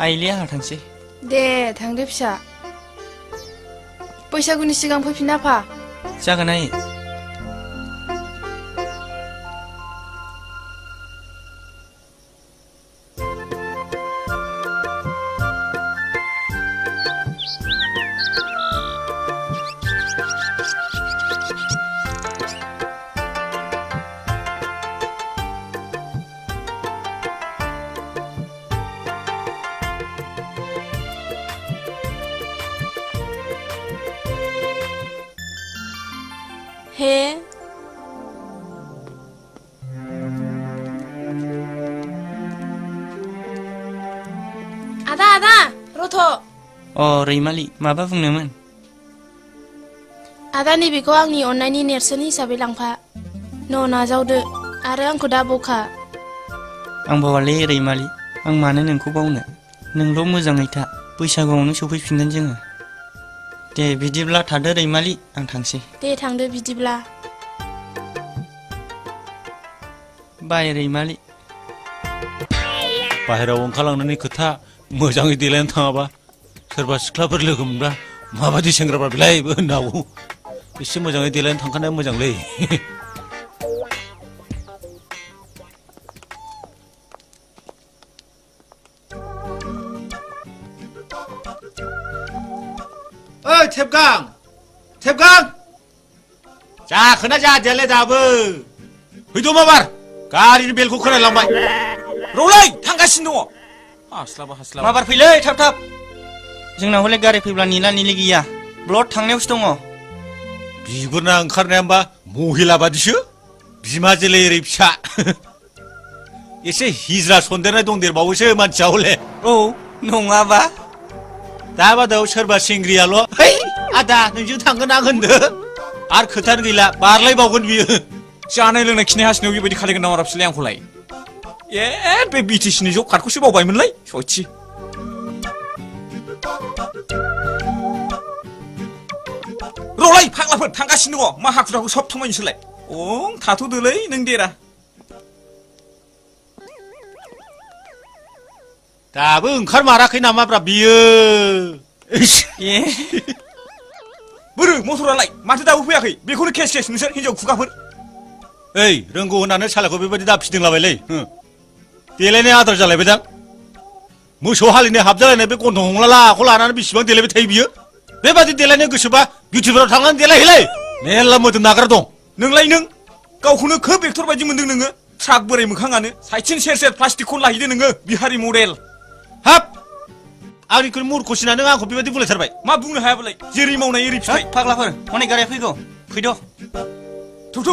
आइले आंहा थांसै दे थांदो फिसा बैसागुनि सिगां फैफिनना फा जागोन आइ हे आदा आदा रथ' रैमालि माबा बुंनोमोन आदा नैबेखौ आंनि अननायनि नेरसोन हिसाबै लांफा न' नाजावदो आरो आंखौ दा बखा आं बावालै रैमालि आं मानो नोंखौ बावनो नोंल' मोजाङै था बैसागुआवनो सफैफिनगोन जोङो दे बिदिब्ला थादो रैमालि आं थांसै दे थांदो बिदिब्ला बाय रैमालि बाहेरायाव ओंखारलांनायनि खोथा मोजाङै देलायनो थाङाबा सोरबा सिख्लाफोर लोगो मोनब्ला माबायदि सेंग्राफ्रा बेलायबो होननो हागौ एसे मोजाङै देलायनो थांखानाया मोजांलै ओइ थेबगां थेबगां जाखोना जादियालै दाबो फैद' माबार गारिनि बेलखौ खोनालांबाय रलै थांगासिनो दङ हास्लाबा माबार फैलै थाब थाब जोंनाव हले गारि फैब्ला निला निलि गैया ब्लड थांनायावसो दङ बिगुरना ओंखारनाया होमबा महिला बादिसो बिमाजोलै ओरै फिसा एसे हिज्रा सन्देरनाय दंदेरबावोसो मानसिया हले औ नङाबा दा बादाव सोरबा सेंग्रियाल' है आदा नोंजों थांगोन आं होनदो आरो खोथानो गैला बारलायबावगोन बियो जानाय लोंनाय खिनाय हासुनायाव बेबायदि खालायगोन नामा राबसिलाय आंखौलाय बे बिटिसिनि जब कार्डखौसो बावबायमोनलाय सयथि रलै फाग्लाफोर थांगासिनो दङ मा हाखु दाखु सब थमायनोसोलाय थाथ'दोलै नों देरा दाबो ओंखारमाराखै नामाब्रा बियो बोरो मटरालाय माथो दाबो फैयाखै बेखौनो केस केस नोंसोर हिनजाव खुगाफोर ओइ रोंगौ होननानै सालाखौ बेबायदि दा फिदिंलाबायलै देलायनाय आदार जालायबायदां मोसौ हालिनाय हाबजालायनाय बे गन्थं हमला लाखौ लानानै बेसेबां देलायबाय थायो बियो बेबादि देलायनो गोसोबा बिउटिफोराव थांनानै देलायहैलै मेरला मोदोम नाग्रा दं नोंलाय नों गावखौनो खोब एक्टर बायदि मोनदों नोङो ट्राक बोराय मोखाङानो साइथिन सेर सेर प्लास्टिकखौ लाहैदो नोङो बिहारि मडेल हाब आंनिख्रुइ मुरख'सिना नों आंखौ बेबायदि बुलायथारबाय मा बुंनो हायाबालाय जेरै मावनाय एरै फिथाइ फाग्लाफोर हनै गारिया फैगौ फैद'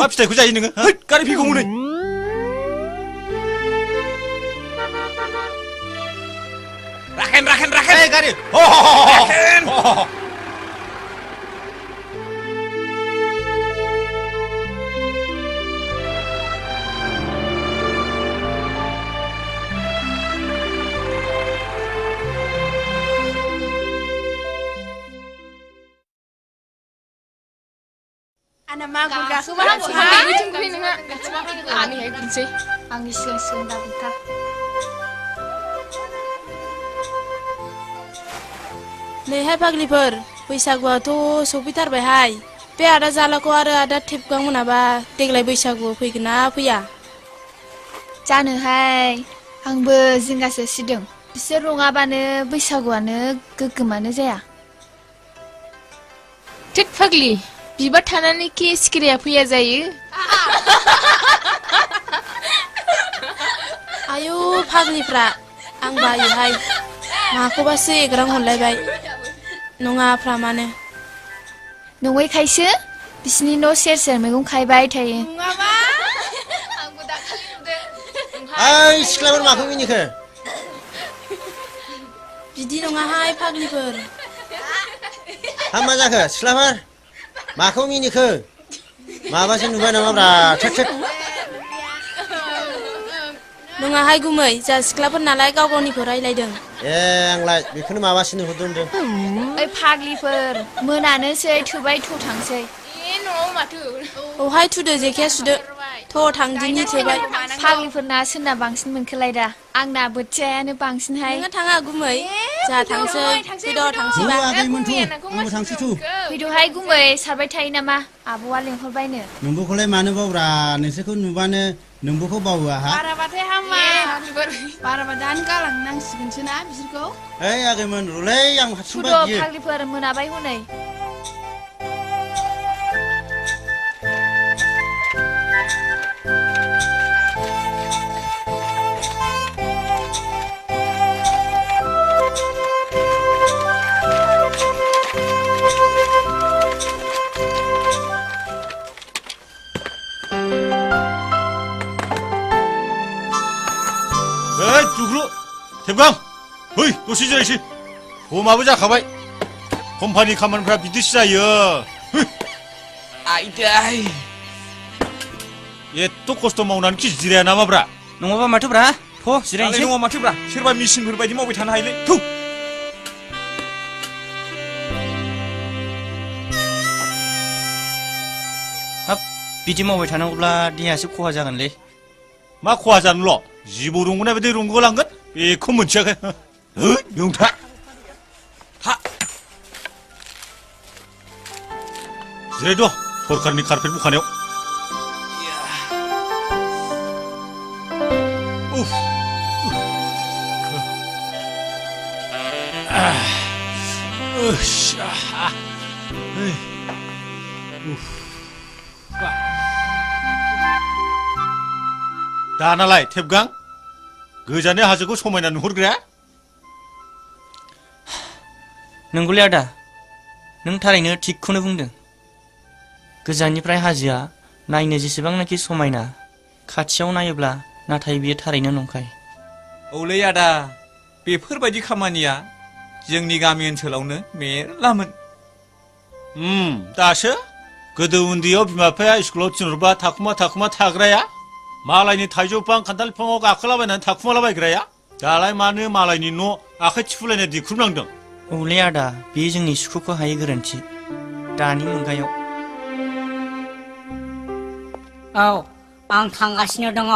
मा फिथाइखौ जायो नोङो गारि फैगौ हनै राखेन गारि आंना मागुर गाखोबा हांसै नोङो आंनिहाय बुंसै आंनि सिगां सिगां दाबुथा नैहाय फाग्लिफोर बैसागुआथ' सफैथारबायहाय बे आदा जालाखौ आरो आदा थेबगां मोनाबा देग्लाय बैसागुआव फैगोन ना फैया जानोहाय आंबो जिंगासो सिदों बिसोर रङाबानो बैसागुआनो गोग्गोमानो जाया थिग फाग्लि बिबार थानानै कि सिखिरिया फैया जायो आयु फाग्लिफ्रा आं बायोहाय माखौबासो एग्रां हरलायबाय नङाफ्रा मानो नङैखायसो बिसिनि न' सेर सेर मैगं खायबाय थायो ओइ सिख्लाफोर माखौ मिनिखो बिदि नङाहाय फाग्लिफोर मा जाखो सिख्लाफोर माखौ मिनिखो माबासो नुबाय नामाब्रा थेक नङाहाय गुमै जा सिख्लाफोर नालाय गाव गावनिखौ रायलायदों आंलाय बेखौनो माबासो नुहुरदों होनदों ओइ फाग्लिफोर मोनानोसै थोबाय थ' थांसै न'आव माथो औहाय थुदो जेखाया सुदो थ' थांदिनि थेबाय फाग्लिफोरना सोरना बांसिन मोनखोलाय दा आंना बोथियानो बांसिनहाय नोङो थाङा गुमै जोंहा थांसै फैद' थांसैबा आगैमोनथ' आंबो थांसैथ' फैद'हाय गुमै सारबाय थायो नामा आब'आ लेंहरबायनो नोंबोखौलाय मानो बावरा नोंसोरखौ नुबानो नोंबोखौ बावो आहा बाराबाथाय हामा बाराबा दानो गालांनांसिगोनसो ना बिसोरखौ ओइ आगैमोन रुलै आं हारसिंबा फुद' गियो फाग्लिफोर मोनाबाय हनै ओइ जुग्रु थेबगां बै दसे जिरायसै समाबो जाखाबाय कम्पानि खामानिफ्रा बिदिसो जायो आइदाय एथ' खस्थ' मावनानै खि जिराया नामाब्रा नङाबा माथोब्रा थ' दालाय जिरायनोसै नङा माथोब्रा सोरबा मेसिनफोर बायदि मावबाय थानो हायोलै थौ हाब बिदि मावबाय थानांगौब्ला देहायासो खहा जागोनलै मा खहा जानोल' जिबौ रंगोनाय बायदि रंगोलांगोन बेखौ मोनथियाखै है नोंथा हा जिरायद' सरकारनि कारपेट बुखानायाव उफ दानालाय थेबगां गोजाननि हाजोखौ समायना नुहुरग्राया नंगौलै आदा नों थारैनो थिगखौनो बुंदों गोजाननिफ्राय हाजोआ नायनो जेसेबांनाखि समायना खाथियाव नायोब्ला नाथाय बियो थारैनो नंखाय औलै आदा बेफोरबायदि खामानिया जोंनि गामि ओनसोलावनो मेरलामोन दासो गोदो उन्दैयाव बिमा बिफाया स्कुलाव थिनहरबा थाखुमा थाग्राया मालायनि थाइजौ बिफां खान्थाल बिफाङाव गाखोलाबायनानै थाखुमालाबायग्राया दालाय मानो मालायनि न' आखाइ थिफुलायना दिख्रुबनांदों औलै आदा बेयो जोंनि सुखुखौ हायै गोरोन्थि दानि मुगायाव औ आं थांगासिनो दङ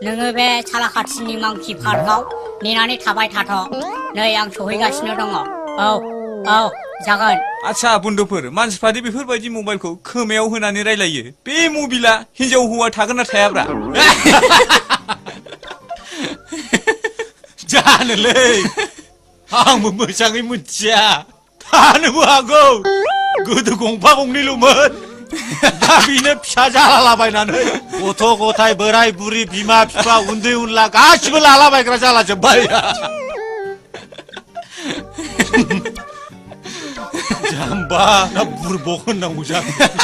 नोङो बे सालाखाथिनि मांखि पार्कआव नेनानै थाबाय थाथ' नै आं सहैगासिनो दङ औ जागोन आच्छा बन्धुफोर मानसिफ्रादि बेफोरबायदि मबाइलखौ खोमायाव होनानै रायलायो बे मबिला हिनजाव हौवा थागोन ना थायाब्रा जानोलै आंबो मोजाङै मिथिया थानोबो हागौ गोदो गंफा गंनैल'मोन दा बेनो फिसा जालालाबायनानै गथ' गथाय बोराय बुरि बिमा बिफा उन्दै उनला गासिबो लालाबायग्रा जालाजोब्बाय जाम्बा ना बुरबक होननांगौ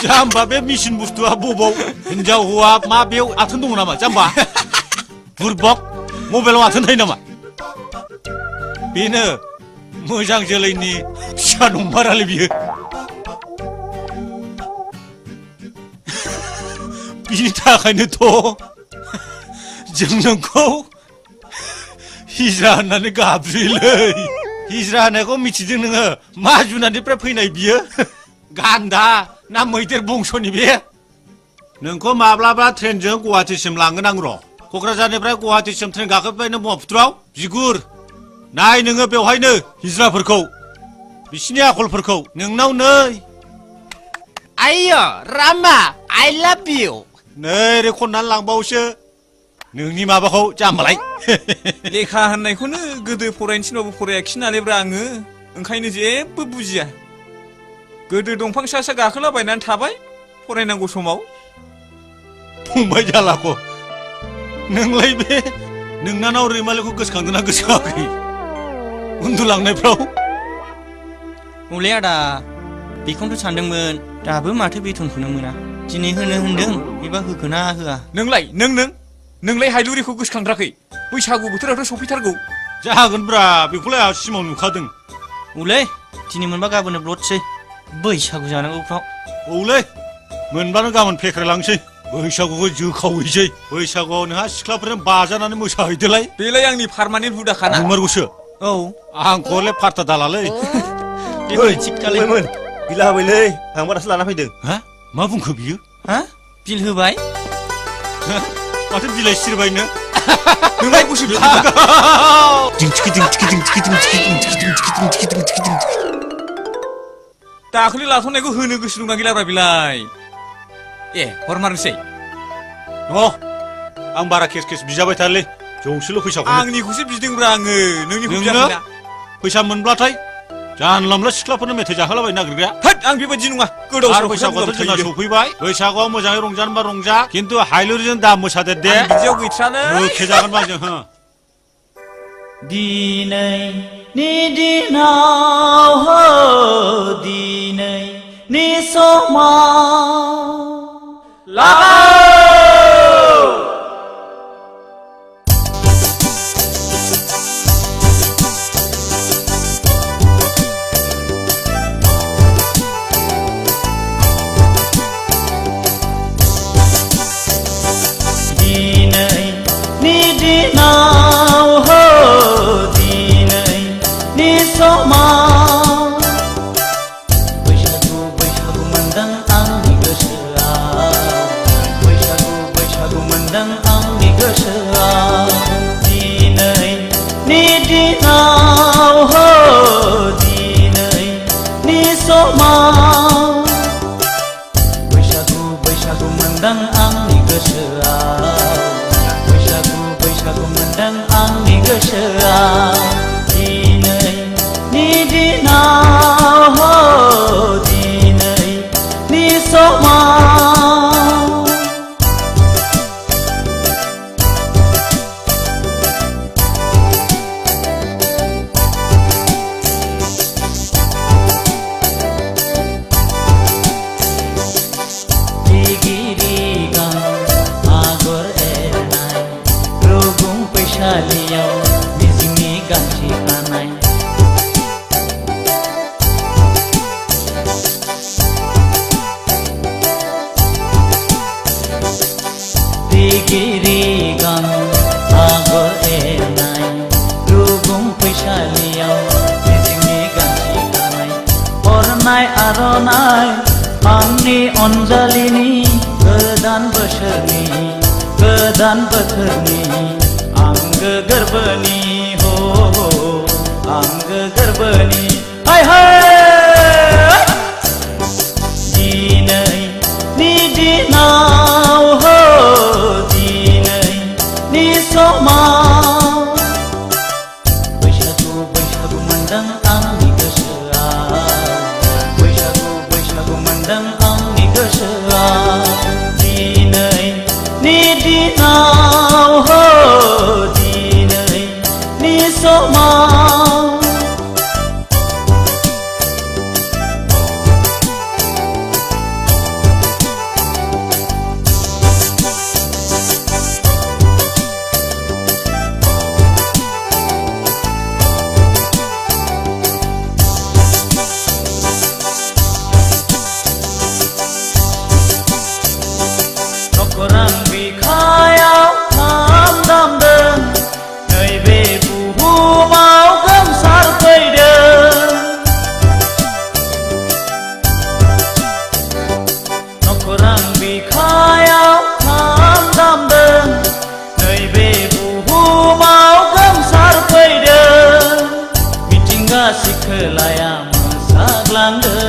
जाम्बा बे मेसिन बुस्थुआ बबाव हिनजाव हौवा मा बेयाव आथोन दङ नामा जाम्बा बुरबक मबाइलाव आथोन थायो नामा बेनो मोजां जोलैनि फिसा नंमारालै बियो बिनि थाखायनोथ' जों नोंखौ हिजरा होननानै गाबज्रियोलै हिजरा होननायखौ मिथिदों नोङो मा जुनारनिफ्राय फैनाय बियो गान्दा ना मैदेर बंस'नि बे नोंखौ माब्लाबा ट्रेनजों गुवाहाटिसिम लांगोन आं र' क'क्राझारनिफ्राय गुवाहाटिसिम ट्रेन गाखोबाय नों ब्रह्मपुत्रआव बिगुर नाय नोङो बेवहायनो हिजराफोरखौ बिसिनि आखलफोरखौ नोंनाव नै आइयो रामा आइ लाभ इउ नै रे खननानै लांबावसो नोंनि माबाखौ जाम्बालाय लेखा होननायखौनो गोदो फरायनो थिनबाबो फरायाखिसै नालायब्रा आङो ओंखायनो जेबो बुजिया गोदो दंफां सा सा गाखोलाबायनानै थाबाय फरायनांगौ समाव फंबाय जालाखौ नोंलाय बे नोंनानाव रैमालिखौ गोसोखांदोंना गोसोखाङाखै उन्दुलांनायफ्राव औलै आदा बेखौनोथ' सानदोंमोन दाबो माथो बेथनखौनो मोना दिनै होनो होनदों एबा होखोना होआ नोंलाय हायलुरिखौ गोसोखांथाराखै बैसागु बोथोरावथ' सफैथारगौ जागोनब्रा बेखौलाय आं सिमां नुखादों औलै दिनै मोनबा गाबोननो ब्लडसै बैसागु जानांगौफ्राव औलै मोनबानो गाबोन फेख्रायलांसै बैसागुखौ जोखावहैसै बैसागुआव नोंहा सिख्लाफोरजों बाजानानै मोसाहैदोलाय बेलाय आंनि पारमानेन्ट हुदाखाना नंमारगौसो औ आंखौलाय फार्था दालालै बेफोर थिग खालायमोन बिला होबायलै आं बारासो लाना फैदों हा मा बुंखो बियो हा बिल होबाय माथो बिलाइ सिरिबायनो नोंलाय गुसु दाखालि लाथ'नायखौ होनो गोसो दंना गैलाब्रा बिलाय ए हरमारनोसै आं बारा केस केस बिजाबाय थालै जौसेल' फैसाखौ आंनिखौसो बिदोंब्रा आङो नोंनिखौ नोंनो बियाखैना फैसा मोनब्लाथाय जानला मोनला सिख्लाफोरनो मेथाइ जाहोलाबायनो नागिरग्राया होद आं बेबायदि नङा गोदाव आरो बैसागुआथ' जोंना सफैबाय बैसागुआव मोजाङै रंजानोबा रंजा खिन्थु हायलुरिजों दा मोसादेर दे बिदियाव गैथ्रानो खेजागोनबा जों हो दिनैनि दिनाव हो दिनैनि समाव अनजालिनि गोदान बोथोरनि आंगो गोरबोनि हो आंगो गोरबोनि हाय हाय दिनैनि दिनाव हो दिनैनि समाव बैसागु मोनदों आंनि गोसोआ बैसागु मोनदों आंनि गोसोआ दिनैनि दिनाव हो दिनैनि समाव नखरां बिखायाव खाम दामदों नैबे बुहुमाव गोमसारफैदों नखरां बिखायाव खाम दामदों नैबे बुहुमाव गोमसारफैदों मिथिंगा सिखोलाया मोसाग्लांदों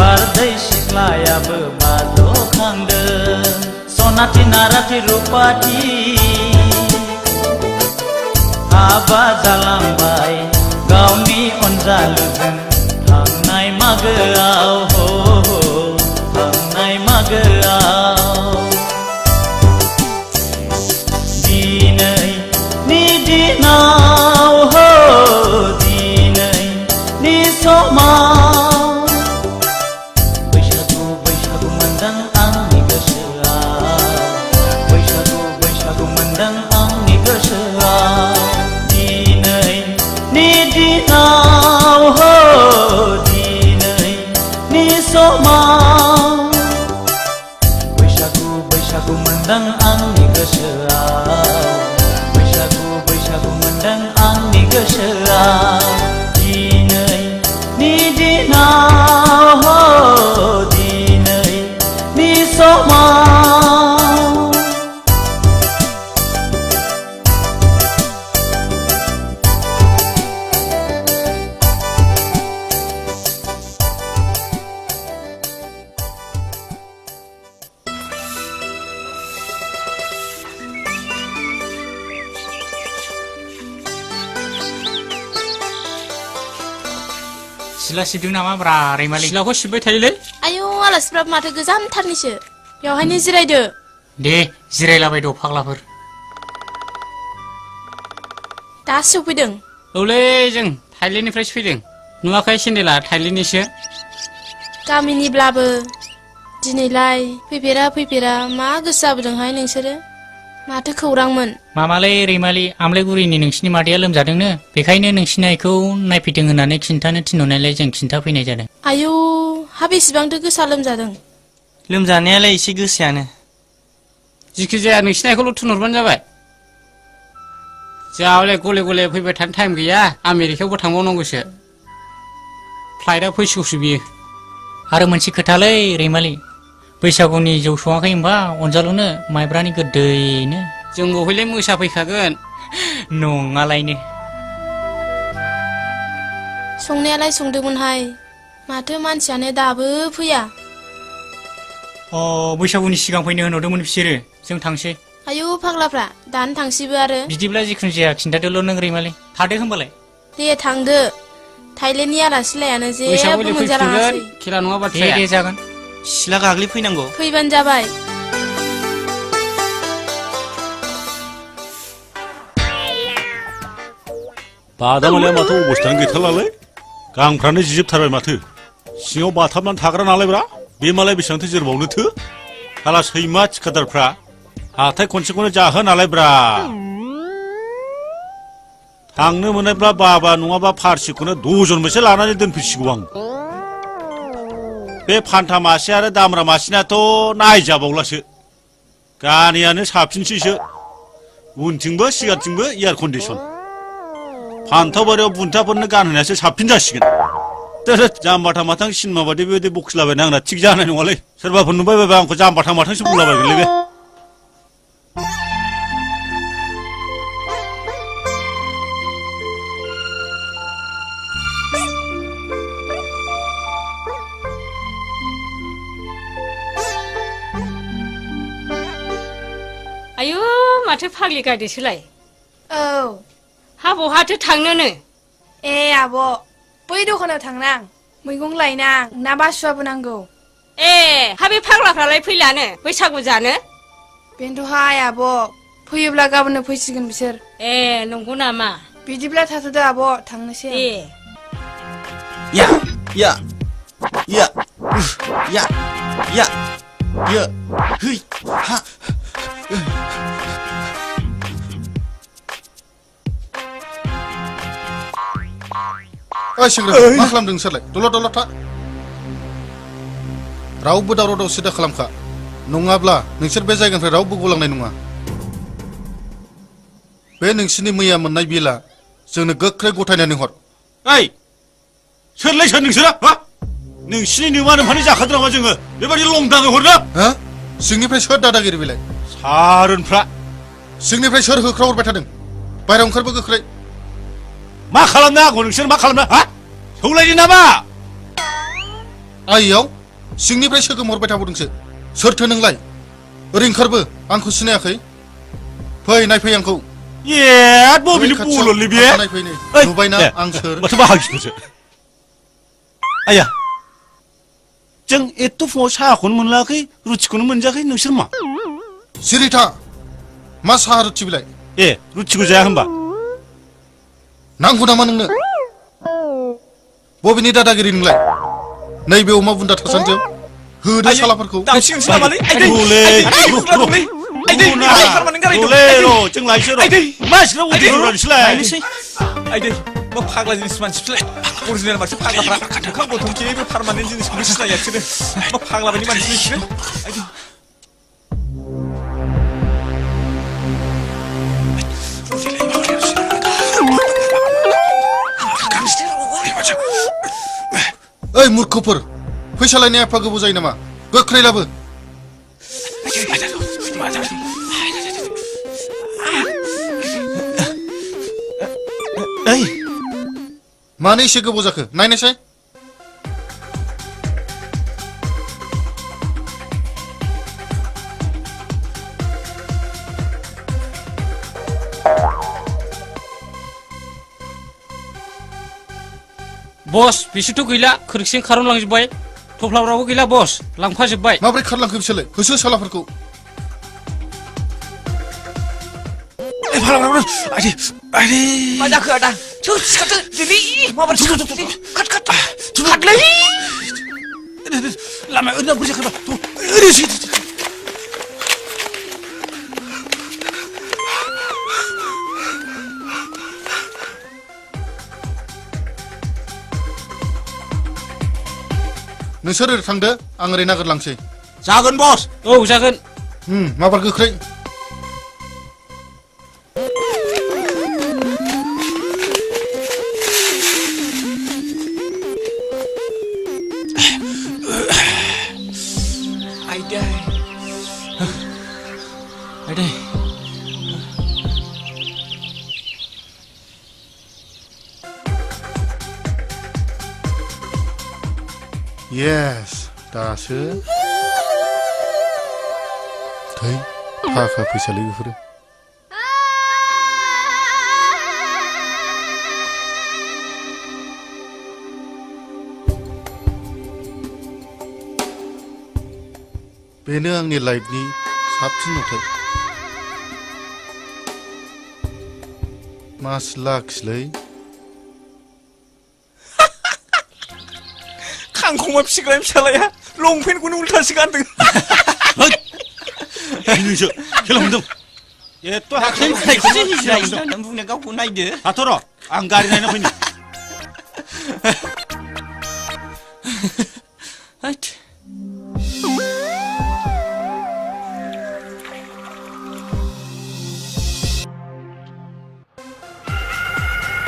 बारदै सिख्लायाबो बाद'खांदों सनाथि नाराथि रुपाथि हाबा जालांबाय गावनि अनजालुजों थांनाय मागोआव हो थांनाय मागोआव दिनैनि दिनाव हो दिनैनि समाव बैसागु मोनदों आंनि गोसोआ बैसागु मोनदों आंनि गोसोआ दिनैनि दिनाव हो दिनैनि समाव बैसागु मोनदों आंनि गोसोआ बैसागु मोनदों आंनि गोसोआ दिनैनि दिनाव हो दिनैनि समाव सिला सिबदों नामा ब्रा रैमालि सिलाखौ सिबबाय थायोलै आयौ आलासिफ्राबो माथो गोजानथारनिसो बेवहायनो जिरायदो दे जिरायलाबाय द' फाग्लाफोर दासो सफैदों औलै जों थाइलेण्डनिफ्रायसो फैदों नुवाखै सेन्देला थाइलेण्डनिसो गामिनिब्लाबो दिनैलाय फैफेरा मा गोसो जाबोदोंहाय नोंसोरो माथो खौरांमोन मामालै रैमालि आमलायगुरिनि नोंसिनि मादैया लोमजादोंनो बेखायनो नोंसिनि आइखौ नायफैदों होननानै खिन्थानो थिनहरनायलाय जों खिन्थाफैनाय जादों आयौ हा बेसेबांथो गोसा लोमजादों लोमजानायालाय एसे गोसायानो जिखिजाया नोंसिनि आइखौल' थिनहरबानो जाबाय जोंहालाय गले गले फैबाय थानो टाइम गैया आमेरिकायावबो थांबावनांगौसो फ्लाइटआ फैसिगौसो बियो आरो मोनसे खोथालै रैमालि बैसागुनि जौ सङाखै होनबा अनजालुनो माइब्रानि गोदैनो जों बहायलाय मोसाफैखागोन नङालायनो संनायालाय संदोंमोनहाय माथो मानसियानो दाबो फैया बैसागुनि सिगां फैनो होनहरदोंमोन बिसोरो जों थांसै आयौ फाग्लाफ्रा दानो थांसैबो आरो बिदिब्ला जिखुनु जाया खिन्थादोल' नों रैमालि थादो होनबालाय दे थांदो थाइलेण्डनि आलासिलायानो जेबो बैसागुनि मोनजालाङासै फैफिनगोन खेला नङा बाथ्राया दे जागोन सिला गाग्लि फैनांगौ फैबानो जाबाय बादामालिया माथो अबस्थायानो गैथारलालै गांफ्रानो जिजोबथारबाय माथो सिङाव बाथाबनानै थाग्रा नालायब्रा बे मालाय बेसेबांथो जोरबावनोथो खाला सैमा थिखादारफ्रा हाथाय खनसेखौनो जाहो नालायब्रा थांनो मोननायब्ला बाबा नङाबा फारसिखौनो दजनबोसो लानानै दोनफैसिगौ आं बे फान्था मासे आरो दामरा मासेनाथ' नायजाबावलासो गानैयानो साबसिनसैसो उनथिंबो सिगांथिंबो एयार कन्डिसन फान्थाव बारियाव बुन्थाफोरनो गानहोनायासो साबसिन जासिगोन जाम्बाथा माथां सिनेमा बादि बेबायदि बखिलाबायना आंना थिग जानाय नङालै सोरबाफोर नुबाय बायबा आंखौ जाम्बाथा माथांसो बुंलाबायगोनलै बे आयु माथो फाग्लि गायदोसोलाय औ हा बहाथो थांनोनो ए आब' बै दखानाव थांनां मैगं लायनां ना बासुआबो नांगौ ए हा बे फाग्लाफ्रालाय फैलानो बैसागु जानो बेनोथ'हाय आब' फैयोब्ला गाबोननो फैसिगोन बिसोर ए नंगौ नामा बिदिब्ला थाथ'दो आब' थांनोसै ए या या या या या या है हा ओइ सेंग्रा मा खालामदों नोंसोरलाय दलद था रावबो दावराव दावसि दा खालामखा नङाब्ला नोंसोर बे जायगानिफ्राय रावबो गलांनाय नङा बे नोंसिनि मैया मोननाय बिला जोंनो गोख्रै गथायनानै हर ओइ सोरलाय सोर नोंसोरा हा नोंसिनि नुमानो फानि जाखादों नामा जोङो बेबायदि लंदाङै हरनो हा सिंनिफ्राय सोर दादागिरि बिलाय सारोनफ्रा सिंनिफ्राय सोर होख्राव हरबाय थादों बायरायाव ओंखारबो गोख्रै मा खालामनो आंखौ नोंसोर मा खालामनो हा सौलायदो नामा आइयाव सिंनिफ्राय सोगोम हरबाय थाबावदोंसो सोरथो नोंलाय ओरै ओंखारबो आंखौ सिनायाखै फै नायफै आंखौ ए बबेनि बुल'लै बे नायफैनो नुबायना आं सोर माथो बाहागिफोरसो आया जों एथ' फुङाव साहाखौनो मोनलाखै रुटिखौनो मोनजाखै नोंसोर मा सिरिथा मा साहा रुटि बिलाय ए रुटिखौ जाया होनबा नांगौ नामा नोंनो बबेनि दादागिरि नोंलाय नैबे अमा बुन्दा थासान्दियाव होदो सालाफोरखौ दामसिगोनसो नामालै जों लायसै र' मानसिफ्रा उदैफोरानोसैलाय आइदै मा फाग्ला जिनिस मानसिफोरलाय अरिजिनेल मानसि फाग्लाफ्रा ओंखाम गथ'नि बे पारमानेन्ट जिनिसखौनो सिनाया बिसोरो मा फाग्ला बायदि मानसि बिसोरो आइदै ओइ मूर्खफोर फैसा लायनाया एफा गोबाव जायो नामा गोख्रै लाबो ओइ मानो एसे गोबाव जाखो नायनायसाय बस बिसोरथ' गैला खोरखिजों खारनलांजोब्बाय थफ्लाफ्राबो गैला बस लांफाजोब्बाय माबोरै खारलांखो बिसोरलाय होसो सालाफोरखौ मा जाखो आदा सिखारदो दिनै माबायदि खाट खाटलै लामाया ओरैनो बोरै जाखोबा ओरैसो नोंसोर ओरै थांदो आं ओरै नागिरलांसै जागोन बस औ जागोन माबार गोख्रै आइदै येस दासो थै थाखा फैसालै बेफोरो बेनो आंनि लाइफनि साबसिन नुथाय मास लाखसलै खांखमा फिसिग्रानि फिसालाया लंपेन्टखौनो उल्थासो गानदों नोंसो खेला मोनदों एथ' हाखाइ मालायखौसो हिजिरायो होननानै बुंनो गावखौ नायदो थाथ' र' आं गारि नायना फैनो हैद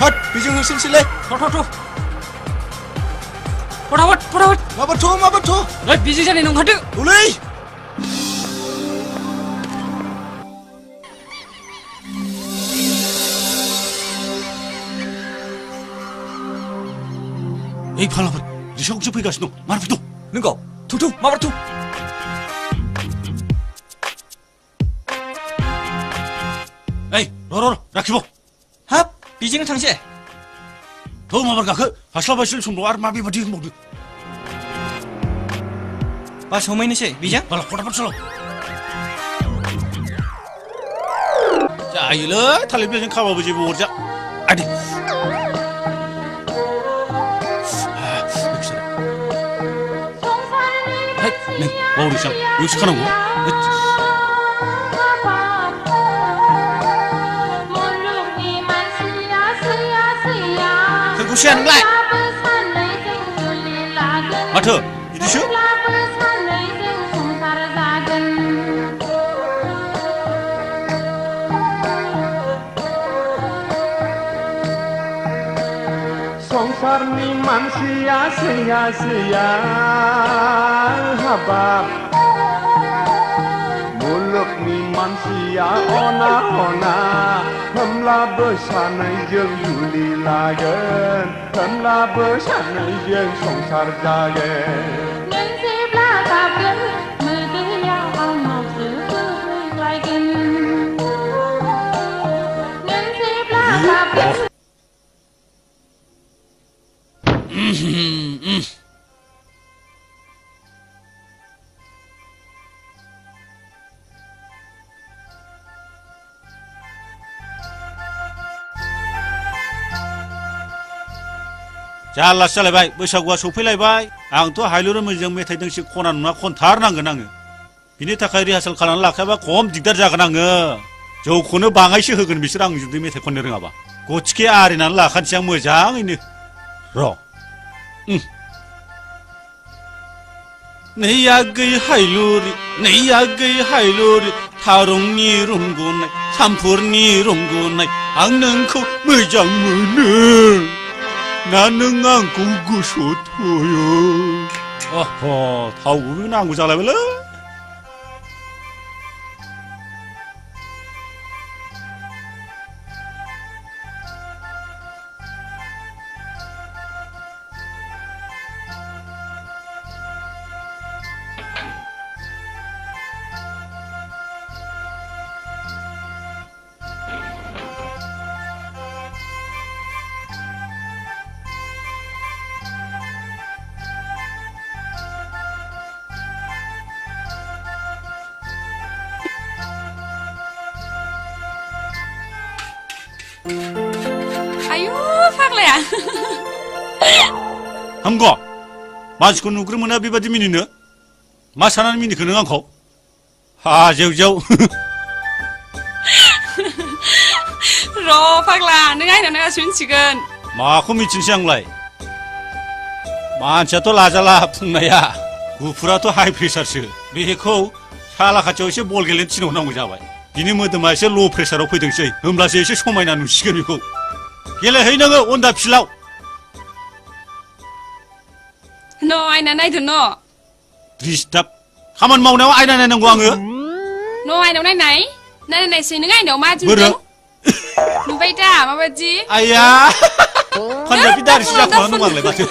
हट बेजों होसोनोसैलै फटाफट माबाथ' ओइ बिजि जानाय नंखादो औलै ओइ फालाफोर रिसावसो फैगासिनो दं मार फैद' नोंगौ थु माबाथ' ओइ र' राखिबाव हाब बेजोंनो थांसै थ' माबार गाखो हास्लाबासै समफ्राव आरो मा बेबादि होनबावदो बास हमहैनोसै बेजों बाला फटाफट सालाव जायोलै थालिर बिलाइजों खाबाबो जेबो अरजा आदि नों बावरिसां नोंसो खानांगौ सोरखौसो नोंलाय माथो बिदिसो संसारनि मानसिया सैया हाबाब मुलुगनि मानसिया अना होमब्लाबो सानैजों जुलि लागोन होमब्लाबो सानैजों संसार जागोन नों जेब्ला गाबगोन मोदैया आंनावसो बोहैलायगोन नों जेब्ला गाबगोन जारलासो जालायबाय बैसागुआ सफैलायबाय आंथ' हायलुर मोजां मेथाइ दोंसे खना नङा खनथारनांगोन आङो बिनि थाखाय रिहार्सेल खालामनानै लाखायाबा खम दिगदार जागोन आङो जौखौनो बाङायसो होगोन बिसोर आं जुदि मेथाइ खननो रोङाबा गथिखे आरिनानै लाखानोसै आं मोजाङैनो र' नै आगै हायलुरि थारुंनि रुंगुनाय सामफुरनि रुंगुनाय आं नोंखौ मोजां मोनो ना नों आंखौ गोसोआव थायो थाव गुबै नांगौ जालायबायलै आयु फाग्लाया हामगौ मानसिखौ नुग्रो मोना बेबादि मिनिनो मा सानानै मिनिखो नों आंखौ हा जेव जेव र' फाग्ला नों आयनाव नागासो मिन्थिगोन माखौ मिथिनोसै आंलाय मानसियाथ' लाजाला फुंनाया गुफुराथ' हाइ प्रेसारसो बेखौ साला खाथियाव एसे बल गेलेनो थिनहरनांगौ जाबाय बिनि मोदोमा एसे ल' प्रेसाराव फैदोंसै होमब्लासो एसे समायना नुसिगोन बेखौ गेलेहै नोङो अनदा फिलाव न' आयना नायदो न' दिस्टार्ब खामानि मावनायाव आयना नायनांगौ आङो न' आयनाव नायनायसै नों आयनाव मा बोरो दिनदों नुबाय दा माबायदि आया पान्जाबि दारिसो जाखोना नङ आंलाय माथो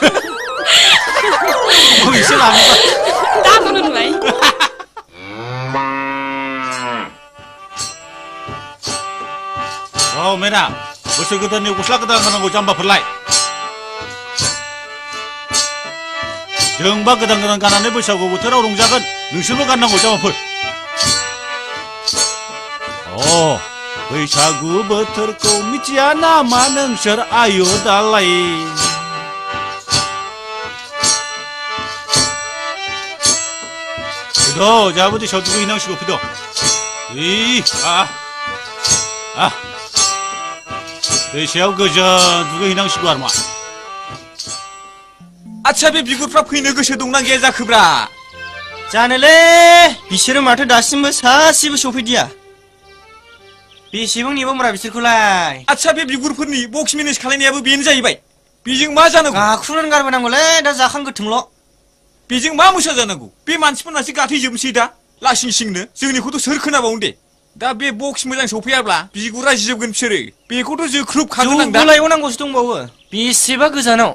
एसे लानोबा दाखौनो नुबाय औ मेना बोसोर गोदाननि गस्ला गोदान गाननांगौ जाम्बाफोरलाय जोंबा गोदान गोदान गाननानै बैसागु बोथोराव रंजागोन नोंसोरबो गाननांगौ जाम्बाफोर अ बैसागु बोथोरखौ मिथिया नामा नोंसोर आयु दालाय फैद' जोंहाबो दैसायाव दुगैहैनांसिगौ फैद' दैसायाव गोजोन दुगैहैनांसिगौ आरो मा आच्छा बे बिगुरफ्रा फैनो गोसो दंना गैया जाखोब्रा जानोलै बिसोरो माथो दासिमबो सासेबो सफैदिया बेसेबां नेबावब्रा बिसोरखौलाय आच्छा बे बिगुरफोरनि बक्स मेनेज खालायनायाबो बेनो जाहैबाय बेजों मा जानांगौ गाख्रुनानै गारबोनांगौलै दा जाखां गोथोंल' बेजों मा मोसा जानांगौ बे मानसिफोरनासो गाथैजोबनोसै दा लासिं सिंनो जोंनिखौथ' सोर खोनाबावनो दे दा बे बक्स मोजां सफैयाब्ला बिगुरा जिजोबगोन बिसोरो बेखौथ' जोख्रुब खागोन आं दा जौगलायाव नांगौसो दंबावो बेसेबा गोजानाव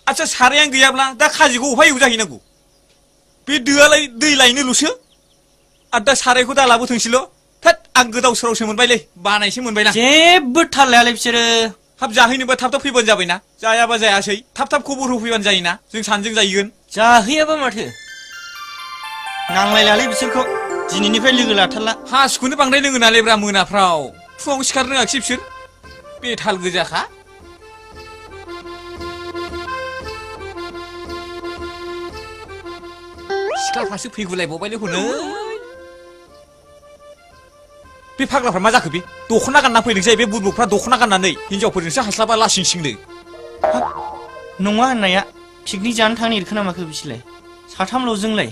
आच्छा सारायानो गैयाब्ला दा खाजिखौ अफाय एवजाहैनांगौ बे दोआलाय दै लायनोल'सो आरो दा सारायखौ दा लाबोथोंसैल' थोद आं गोदाव सोरावसो मोनबायलै बानायसो मोनबायना जेबो थाल लायालै बिसोरो हाब जाहैनोबा थाब थाब फैबानो जाबायना जायाबा जायासै थाब थाब खबर होफैबानो जायोना जों सानैजों जाहैगोन जाहैयाबा माथो नांलायलालै बिसोरखौ दिनैनिफ्राय लोगो लाथारला हासुखौनो बांद्राय लोङो नालायब्रा मोनाफ्राव फुङाव सिखारनो रोङाखिसै बिसोर बे थाल गोजाखा सिख्लाफ्रासो फैगुलायबावबायलै हनै बे फाग्लाफ्रा मा जाखो बे दख'ना गानना फैदों जाय बे बुरबुकफ्रा दख'ना गाननानै हिनजावफोरजोंसो हास्लाबा लासिं सिंनो नङा होननाया पिकनिक जानो थांनो एरखो नामाखो बिसोरलाय साथामल'जोंलाय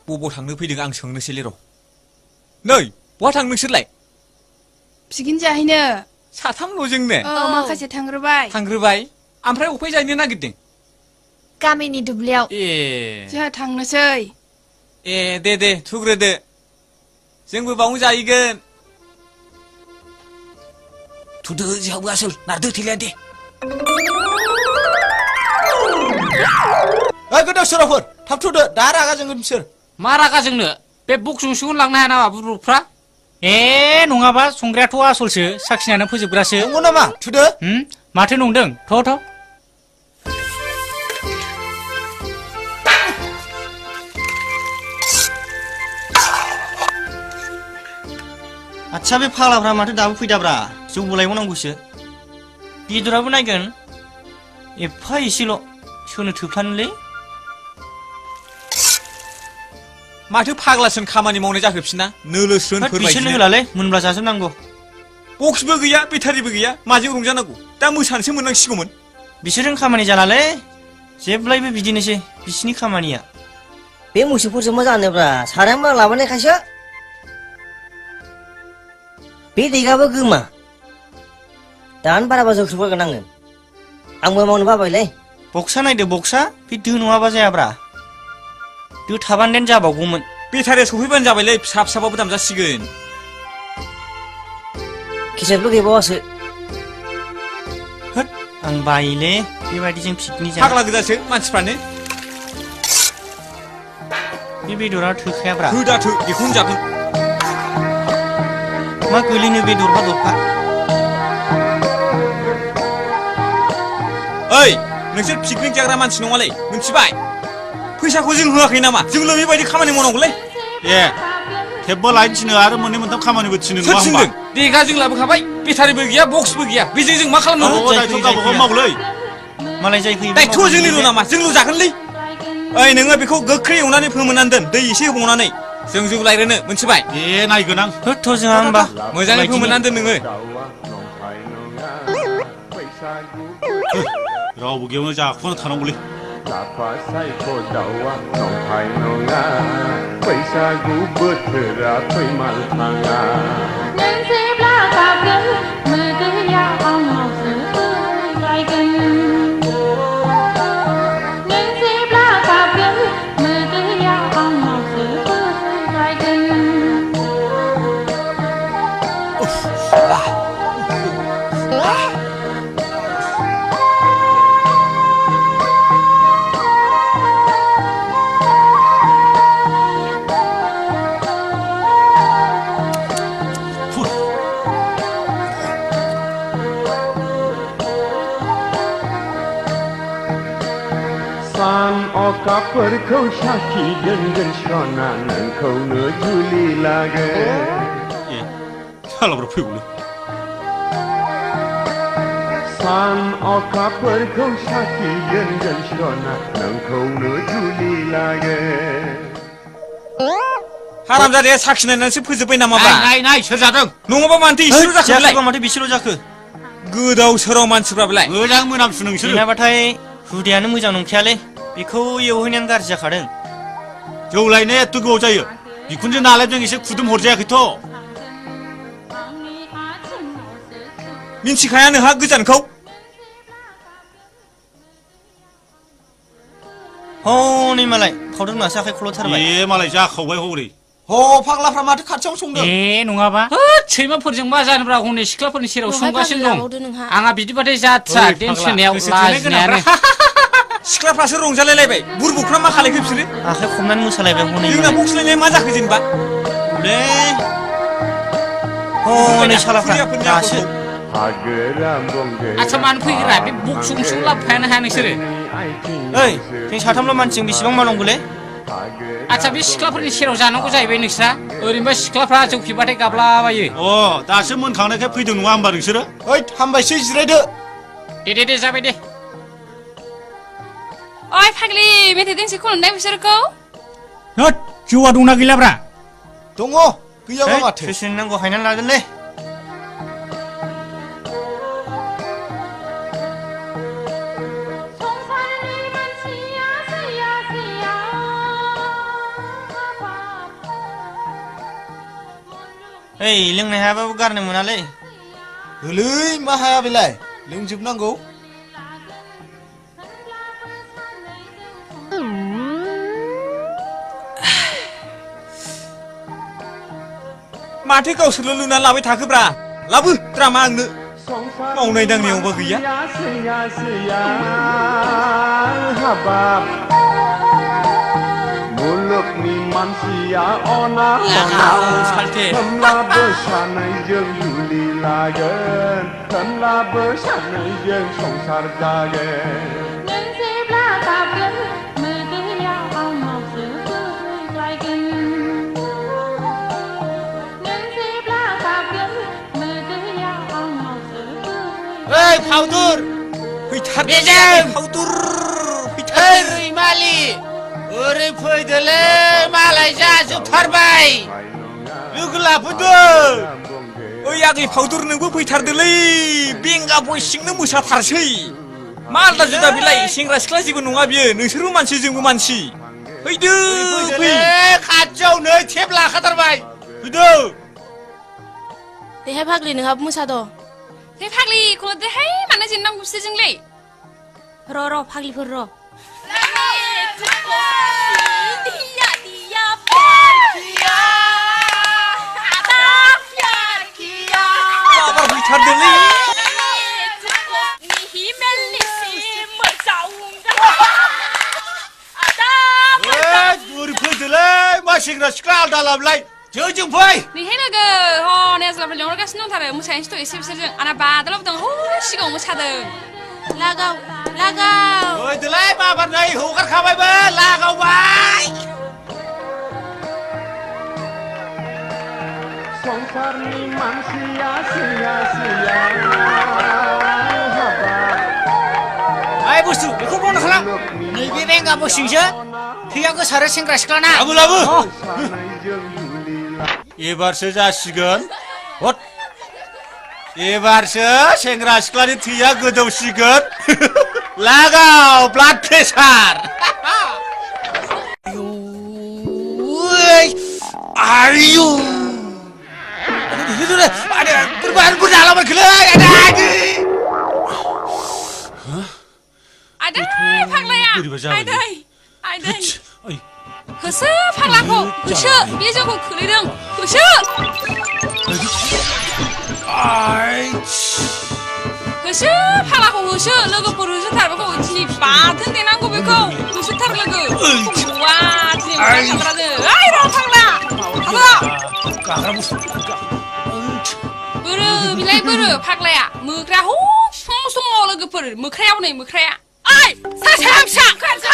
बबाव थांनो फैदों आं सोंनोसैलै र' नै बहा थांनो नोंसोरलाय पिकनिक जाहैनो साथामल'जोंनो माखासे थांग्रोबाय ओमफ्राय अफाय जाहैनो नागिरदों गामिनि दुब्लियाव ए जोंहा थांनोसै ए दे थुग्रोदो जोंबो बावनो जाहैगोन थुदो जोंहाबो आसोल नारदो थैलाया दे गोदाव सोरावफोर थाब थुदो दा रागा जोंगोन बिसोर मा रागा जोंनो बे बक्सजोंसो लांनो हाया नामा बुरबुकफ्रा ए नङाबा संग्रायाथ' आसलसो साखिनानै फोजोबग्रासो नंगौ नामा थुदो माथो नंदों थ' आच्छा बे फाग्लाफ्रा माथो दाबो फैदाब्रा जौबो लायबावनांगौसो बेदराबो नायगोन एफा एसेल' सोनो थोफ्लानोलै माथो फाग्लासोन खामानि मावनाय जाखो बिसोरना नोलो स्रोनफोर बिसोरनो होलालै मोनब्ला जाजोबनांगौ बक्सबो गैया बेटारिबो गैया माजों रंजानांगौ दा मोसानोसो मोननांसिगौमोन बिसोरजों खामानि जालालै जेब्लायबो बिदिनोसै बिसिनि खामानिया बे मोसौफोरजों मा जानोब्रा सारायाबो लाबोनायखायसो बे दैगाबो गोमा दानो बाराबा जौख्रुबगोन आङो आंबो मावनो बाबायलै बक्सा नायदो बक्सा बे दो नङाबा जायाब्रा दो थाबानो देन जाबावगौमोन बेटारिया सफैबानो जाबायलै फिसा फिसाबाबो दामजासिगोन केसेटबो गैबावासो होद आं बायोलै बेबायदिजों पिकनिक जानो फाग्ला गोजासो मानसिफ्रानो बे बेदरा थोखायाब्रा होदाथो बेखौनो जागोन मा गोलैनो बेदरबा दरफा ओइ नोंसोर पिकनिक जाग्रा मानसि नङालै मिथिबाय फैसाखौ जों होआखै नामा जोंल' बेबायदि खामानि मावनांगौलै ए टेबबो लायनो थिनो आरो मोननै मोनथाम खामानिबो थिनो नङा सोर होमबा थिनदों देखा जों लाबोखाबाय बेटारिबो गैया बक्सबो गैया बेजों जों मा खालामनो दायथ' गावबागाव मावलै मालाय जाय फैयो दायथ' जोंनिल' नामा जोंल' जागोनलै ओइ नोङो बेखौ गोख्रै एवनानै फोमोननानै दोन दै एसे होबावनानै जों जौ लायरोनो मोनथिबाय ए नायगोन आं होथ' जोंहा होमबा मोजाङै फोमोननानै दोन नोङो रावबो गैयावनो जाखुमाना थानांगौलै लाफा सायख' दाउआ नंखाय नङा बैसागु बोथोरा फैमाल थाङा नों जेब्ला गाबगोन मोदैया आंनावसो फैलायगोन नों जेब्ला गाबगोन मोदैया आंनावसो फैलायगोन सान अखाफोरखौ साखि दोनगोन सना नोंखौनो जुलि लागोन ए सालाब्रा फैगौलै सान अखाफोरखौ साखि दोनगोन सना नोंखौनो जुलि लागोन हाराम जादे साखिनायनानैसो फोजोबबाय नामा नाय सोर जादों नङाबा मानोथो इसेल' जाखोलाय माथो बिसेल' जाखो गोदाव सोराव मानसिफ्राबलाय मोजां मोनामसु नोंसोर नङाबाथाय हुदायानो मोजां नंखायालै बेखौ एवहैनायानो गाज्रि जाखादों जौ लायनाया एथ' गोबाव जायो बिखुनजो नालायजों एसे खुदुम हरजायाखैथ' मिन्थिखाया नोंहा गोजानखौ हनै मालाय फावदों मासो आखाइ खल'थारबाय ए मालाय जाखावबाय हरै ह फाग्लाफ्रा माथो खाथियाव संदों ए नङाबा होद सैमाफोरजोंबा जानोब्रा हनै सिख्लाफोरनि सेराव संगासिनो दं आंहा बिदिबाथाय जाथ्रा देन सोनायाव लाजिनायानो सिख्लाफ्रासो रंजालायलायबाय बुरबुफ्रा मा खालायखो बिसोरो आखाइ खबनानै मोसालायबाय हनै जोंना बक्सलायनाया मा जाखो जेनेबा हनै सालाफ्रा दासो आच्छा मानो फैग्रा बे बक्स गंसेखौ लाबोफायानो हाया नोंसोरो ओइ जों साथामल' मानसिजों बेसेबां मावनांगौलै आच्छा बे सिख्लाफोरनि सेराव जानांगौ जाहैबाय नोंस्रा ओरैनोबा सिख्लाफ्रा जौ फेबाथाय गाबलाबायो अ दासो मोनखांनायखाय फैदों नङा होमबा नोंसोरो ओइ हामबायसै जिरायदो दे जाबाय दे ओइ फाग्लि मेथाइ दोंसे खननाय बिसोरखौ होद जौआ दंना गैलाब्रा दङ गैयाबा माथो सोरनो नांगौ हायनानै लादोंलै ओइ लोंनो हायाबाबो गारनो मोनालै ओलै मा हाया बेलाय लोंजोबनांगौ माथो गावसोरल' लुनानै लाबाय थाखोब्रा लाबो द्रामा आंनो मावनाय दांनायावबा गैया मुलुगनि मानसिया अना होमब्लाबो सानैजों जुलि लागोन होमब्लाबो सानैजों संसार जागोन नों जेब्ला गाबगोन मोदैया आंनावसो फैलायगोन नों जेब्ला गाबगोन मोदैया आंनावसो ओइ फाउदुर फैथार फाउदुर ओइ रैमालि ओरै फैदोलै मालाय जाजोबथारबाय लोगो लाफैदो ओइ आगै फाउदुर नोंबो फैथारदोलै बेंगा बयसिंनो मोसाथारसै मा आलदा जुदा बेलाय सेंग्रा सिख्ला जेबो नङा बियो नोंसोरबो मानसि जोंबो मानसि फैदो फै खाथियाव नै टेप लाखाथारबाय फैदो देहाय फाग्लि नोंहाबो मोसाद' हे फाग्लि खनदेहाय मानो जेननांगौ बिसोरजोंलै र' फाग्लिफोर र' माबा फैथारदोलै बोरै फैदोलै मा सेंग्रा सिख्ला आलदा लाबोलाय जों फै नैहाय लोगो ह नेज्लाफोर लेंहरगासिनो दंथारो मोसाहैनोसै एसे बिसोरजों आंना बादालाबो दं ह सिगाङाव मोसादों लागाव फैदोलै बाबार नै हगारखाबायबो लागावबाय संसारनि मानसिया सिया हाबा ओइ बुस्थु बेखौ बन्द खालाम नैबे बेंगा बसिंसो थैया गोसारो सेंग्रा सिख्लाना लाबो लाबो एबारसो जासिगोन हट एबारसो सेंग्रा सिख्लानि थैया गोदौसिगोन लागाव ब्लाड प्रेसार आयु ada berbahan alamat gelai ada faglaya ada होसो फाग्लाखौ होसो बे जोंखौ खोलैदों होसो होसो फाग्लाखौ होसो लोगोफोर होसोथारबेखौ दिनै बाथोन देनांगौ बेखौ होसोथार लोगो वा दिनै खालामद्रानो ओइ र' फाग्ला बोरो बिलाय बोरो फाग्लाया मोख्रा हौ फुं समाव लोगोफोर मोख्रायाव नै मोख्राया ओइ सासेया फिसा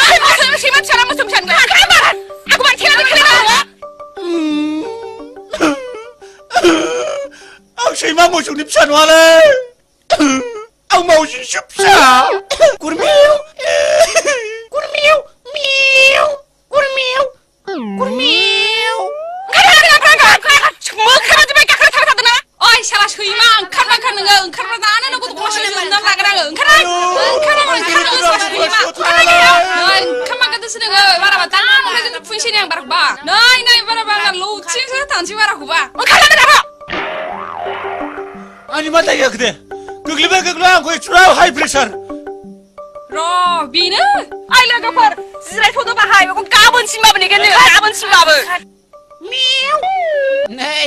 ओइ मोसौ सैमा फिसाला मोसौ फिसा aku main खेला आं सैमा मोसौनि फिसा नङालै आं मावजिसो फिसा गुरमिउ गुरमिउ मिउ गुरमिउ गुरमिउ ओइ साला सैमा ओंखारबा ओंखार नोङो ओंखारबा दानो नों गथ' गलासो जोंनानै लागोन आङो ओंखारबा नोङो बाराबा दानो जों फुनसै आं बाराखौबा नै बाराबा लौथिंसो थांसै बाराखौबा ओंखारलांगोन दाबो आंनि मा जायाखै दे गोग्लैबाय आंखौ एक्सुराव हाइ प्रेसार र' बेनो ओइ लोगोफोर जिरायथ'दो बाहाय बेखौ गाबोनसिमबाबो नेगोन गाबोनसिमबाबो नै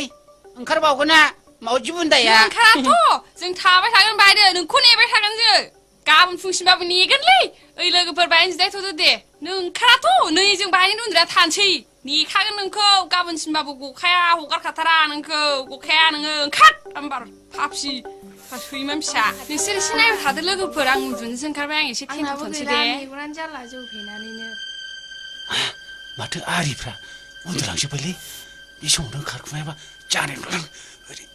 ओंखारबावगोना मावजि बुन्दाया ओंखाराथ' जों थाबाय थागोन बायदो नोंखौ नेबाय थागोन जों गाबोन फुंसिमबाबो नेगोनलै ओइ लोगोफोर बाहायनो जिरायथ'दो दे नों ओंखाराथ' नै जों बाहायनो उन्दुना थानोसै नेखागोन नोंखौ गाबोनसिमबाबो गखाया हगारखाथारा नोंखौ गखाया नोङो ओंखार आमबार फाफि सैमा फिसा नोंसोर एसे नायबाय थादो लोगोफोर आं उन्दुनोसो ओंखारबाय आं एसे थेन्थ'नोसै दे मेगनानो जाला जौ फेनानैनो माथो आरिफ्रा उन्दुलांजोब्बायलै बे समावनो खारखुमायाबा जानाय नंला ओरै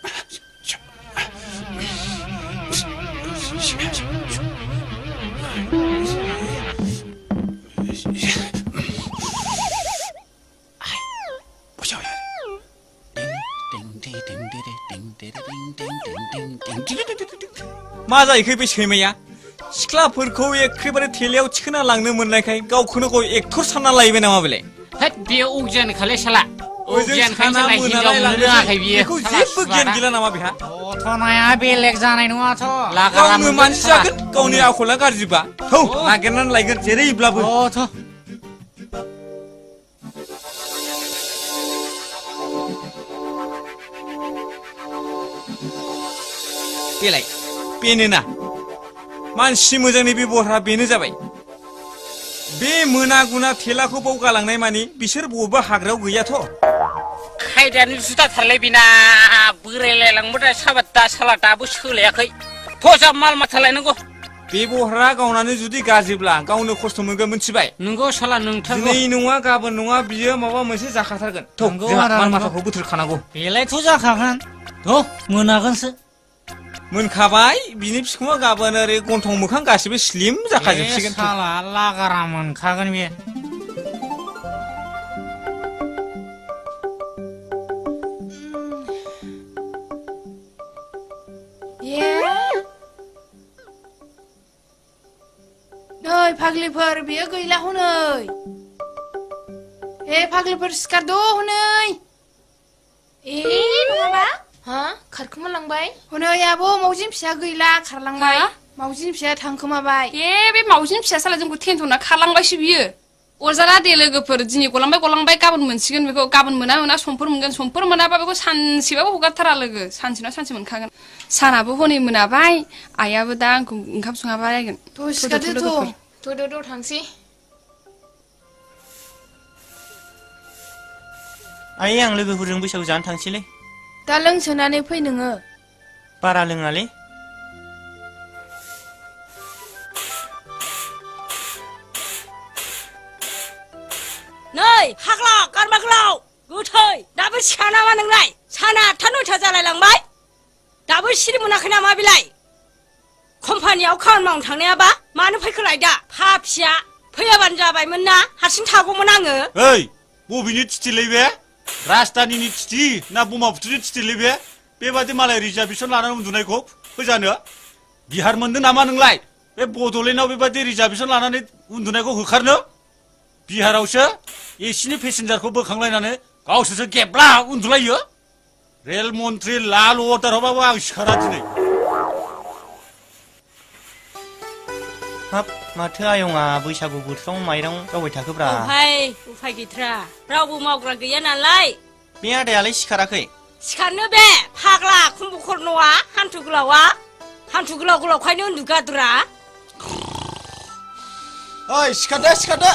मा जाहैखो बे सैमाया सिख्लाफोरखौ एखेबारे थेलायाव थिखोना लांनो मोननायखाय गावखौनो गाव एक्टर सानना लायबाय नामा बेलाय होद बेयो उगियान खाले साला उगियान खाले हिनजाव मोननो रोङाखै बियो बेखौ जेबो गियान गैला नामा बेहा थनाया बेलेग जानाय नङाथ' गावनो मानसि जागोन गावनि आखला गाज्रिबा हौ नागिरनानै लायगोन जेरैब्लाबो बेलाय बेनोना मानसि मोजांनि बेबहारा बेनो जाबाय बे मोना गुना थेलाखौ बाव गालांनाय मानि बिसोर बबेबा हाग्रायाव गैयाथ' खायदायानो जुदाथारलै बिना बोरायलायलांबाथाय साबादा साला दाबो सोलायाखै फजा माल माथा लायनांगौ बेबहारा गावनानो जुदि गाज्रिब्ला गावनो खस्थ' मोनगोन मिथिबाय नंगौ साला नोंथारगौ दिनै नङा गाबोन नङा बियो माबा मोनसे जाखाथारगोन जोंहा माल माथाखौ बुथुरखानांगौ बेलायथ' जाखागोन थ' मोनागोनसो मोनखाबाय बिनि बिखुङा गाबोन ओरै गन्थं मोखां गासिबो स्लिम जाखाजोबसिगोन साला लागारा मोनखागोन बे नै फाग्लिफोर बेयो गैला हनै हे फाग्लिफोर सिखारद' हनै नङाबा हा खारखोमालांबाय हनै आब' मावजिनि फिसा गैला खारलांबाय मावजिनि फिसाया थांखोमाबाय बे मावजिनि फिसा साला जोंखौ थेन्थ'ना खारलांबायसो बियो अरजाला दे लोगोफोर दिनै गलांबाय गाबोन मोनसिगोन बेखौ गाबोन मोना समफोर मोनगोन समफोर मोनाबा बेखौ सानसेबाबो हगारथारा लोगो सानसे नङा सानसे मोनखागोन सानाबो हनै मोनाबाय आइयाबो दा आंखौ ओंखाम सङाबा रायगोन थ' सिखारदो थ' थांसै आइ आं लोगोफोरजों बैसागु जानो थांसैलै दा लोंसोनानै फै नोङो बारा लोङालै नै हाग्ला गारमा गोलाव गोथै दाबो सिखा नामा नोंलाय साना 8 9타 जालायलांबाय दाबो सिरि मोनाखै नामा बिलाय कम्पानियाव खामानि मावनो थांनायाबा मानो फैखोलाय दा फाफिया फैयाबानो जाबायमोन ना हारसिं थागौमोन आङो ओइ बबेनि थिथिलै बे राजधानिनि थिथि ना बमाफुथुनि थिथिलै बे बेबादि मालाय रिजार्भेसन लानानै उन्दुनायखौ फोजानो बिहार मोनदों नामा नोंलाय बे बड'लेण्डआव बेबादि रिजार्भेसन लानानै उन्दुनायखौ होखारनो बिहारावसो एसिनि पेसेन्जारखौ बोखांलायनानै गावसोरसो गेब्ला उन्दुलायो रेल मन्त्रि लाल अर्डार हरबाबो आं सिखारा दिनै हाब माथो आयंआ बैसागु बोथोराव माइरं जावबाय थाखोब्रा उफाय गैथ्रा रावबो मावग्रा गैया नालाय बे आदायालाय सिखाराखै सिखारनो बे फाग्ला कुम्भकर न'आ हान्थु गोलाव गोलावखायनो उन्दुगाद्रा ओइ सिखारदो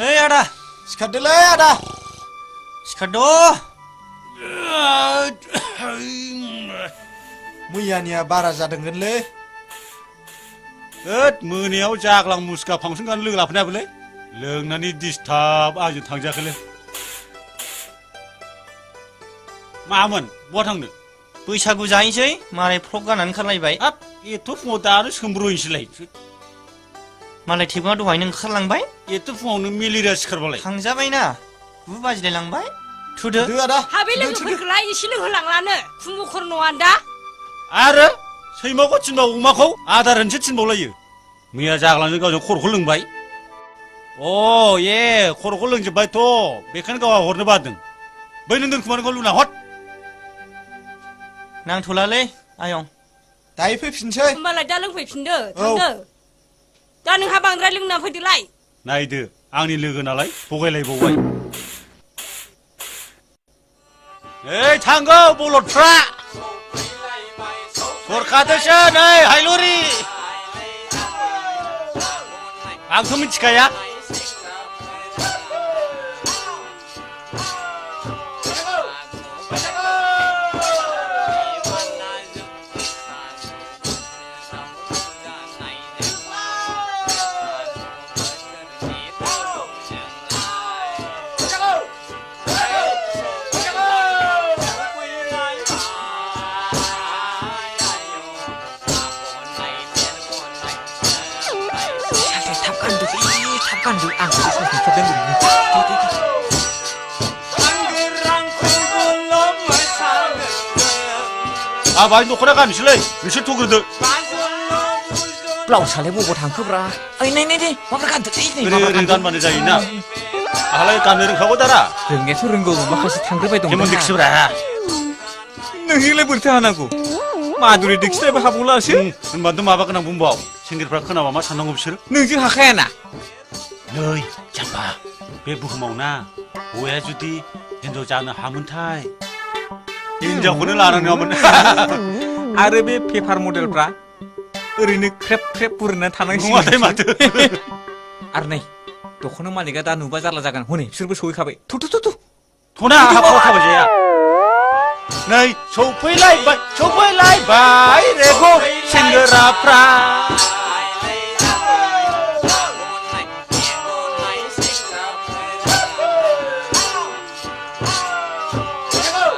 ओइ आदा सिखारदोलै आदा सिखारद' मैयानिया बारा जादोंगोनलै होद मोनायाव जाग्लां मुसुखा फांसन गान लोगो लाफैनायाबोलै लोंनानै डिस्टार्ब आंजों थांजाखोलै मामोन बहा थांनो बैसागु जाहैसै मालाय फ्रक गाननानै ओंखारलायबाय हाब एथ' फुङाव दानो सोमब्रहैसैलाय मालाय थेबा दहायनो ओंखारलांबाय एथ' फुङावनो मेलेरिया सिखारबालाय थांजाबायना 9 बाजिलायलांबाय थुदो आदा हाबे लोगोफोरखौलाय एसे लोंहोलांलानो कुम्भकर न'आ दा आरो सैमाखौ थिनबाव अमाखौ आदार होनसो थिनबावलायो मैया जाग्लांजों गावजों खर'खौ लोंबाय खर'खौ लोंजोब्बायथ' बेखायनो गावहा हरनो बादों बै नों दोनखुमानायखौ लुना हर नांथ'लालै आयं दायो फैफिनसै होमबालाय दा लोंफैफिनदो थांदो दा नोंहा बांद्राय लोंना फैदोलाय नायदो आंनि लोगो नालाय थगायलायबावबाय ओइ थांगौ बलदफ्रा हरखादोसो नै हायलुरि आंथ' मिथिखाया आबाय न'खरा गाननोसैलै नोंसोर थुग्रोदो ब्लाउसालाय बबाव थांखोब्रा ओइ नाय माब्रा गानदोलै ओरै गानबानो जायोना आहालाय गाननो रोंखागौ दारा रोंनायाथ' रोंगौ माखासे थांग्रोबाय दं केमन दिखिब्रा नोंनिलाय बोरैथो हानांगौ माधुरि दिखिलायबो हाबावलासो होनबाथ' माबा गोनां बुंबाव सेंग्राफ्रा खोनाबा मा साननांगौ बिसोर नोंजों हाखायाना नै जाम्बा बे बुहुमाव ना हौवाया जुदि हिनजाव जानो हामोनथाय हिनजावखौनो लानाय नङामोन आरो बे पेपार मडेलफ्रा ओरैनो ख्रेब बुरैनानै थानांसिगोन माथो आरो नै दख'ना मालिकआ दा नुबा जारला जागोन हनै बिसोरबो सहैखाबाय थ'ना हाखाबाय जाया नै सौफैलायबाय रेगौ सेंग्राफ्रा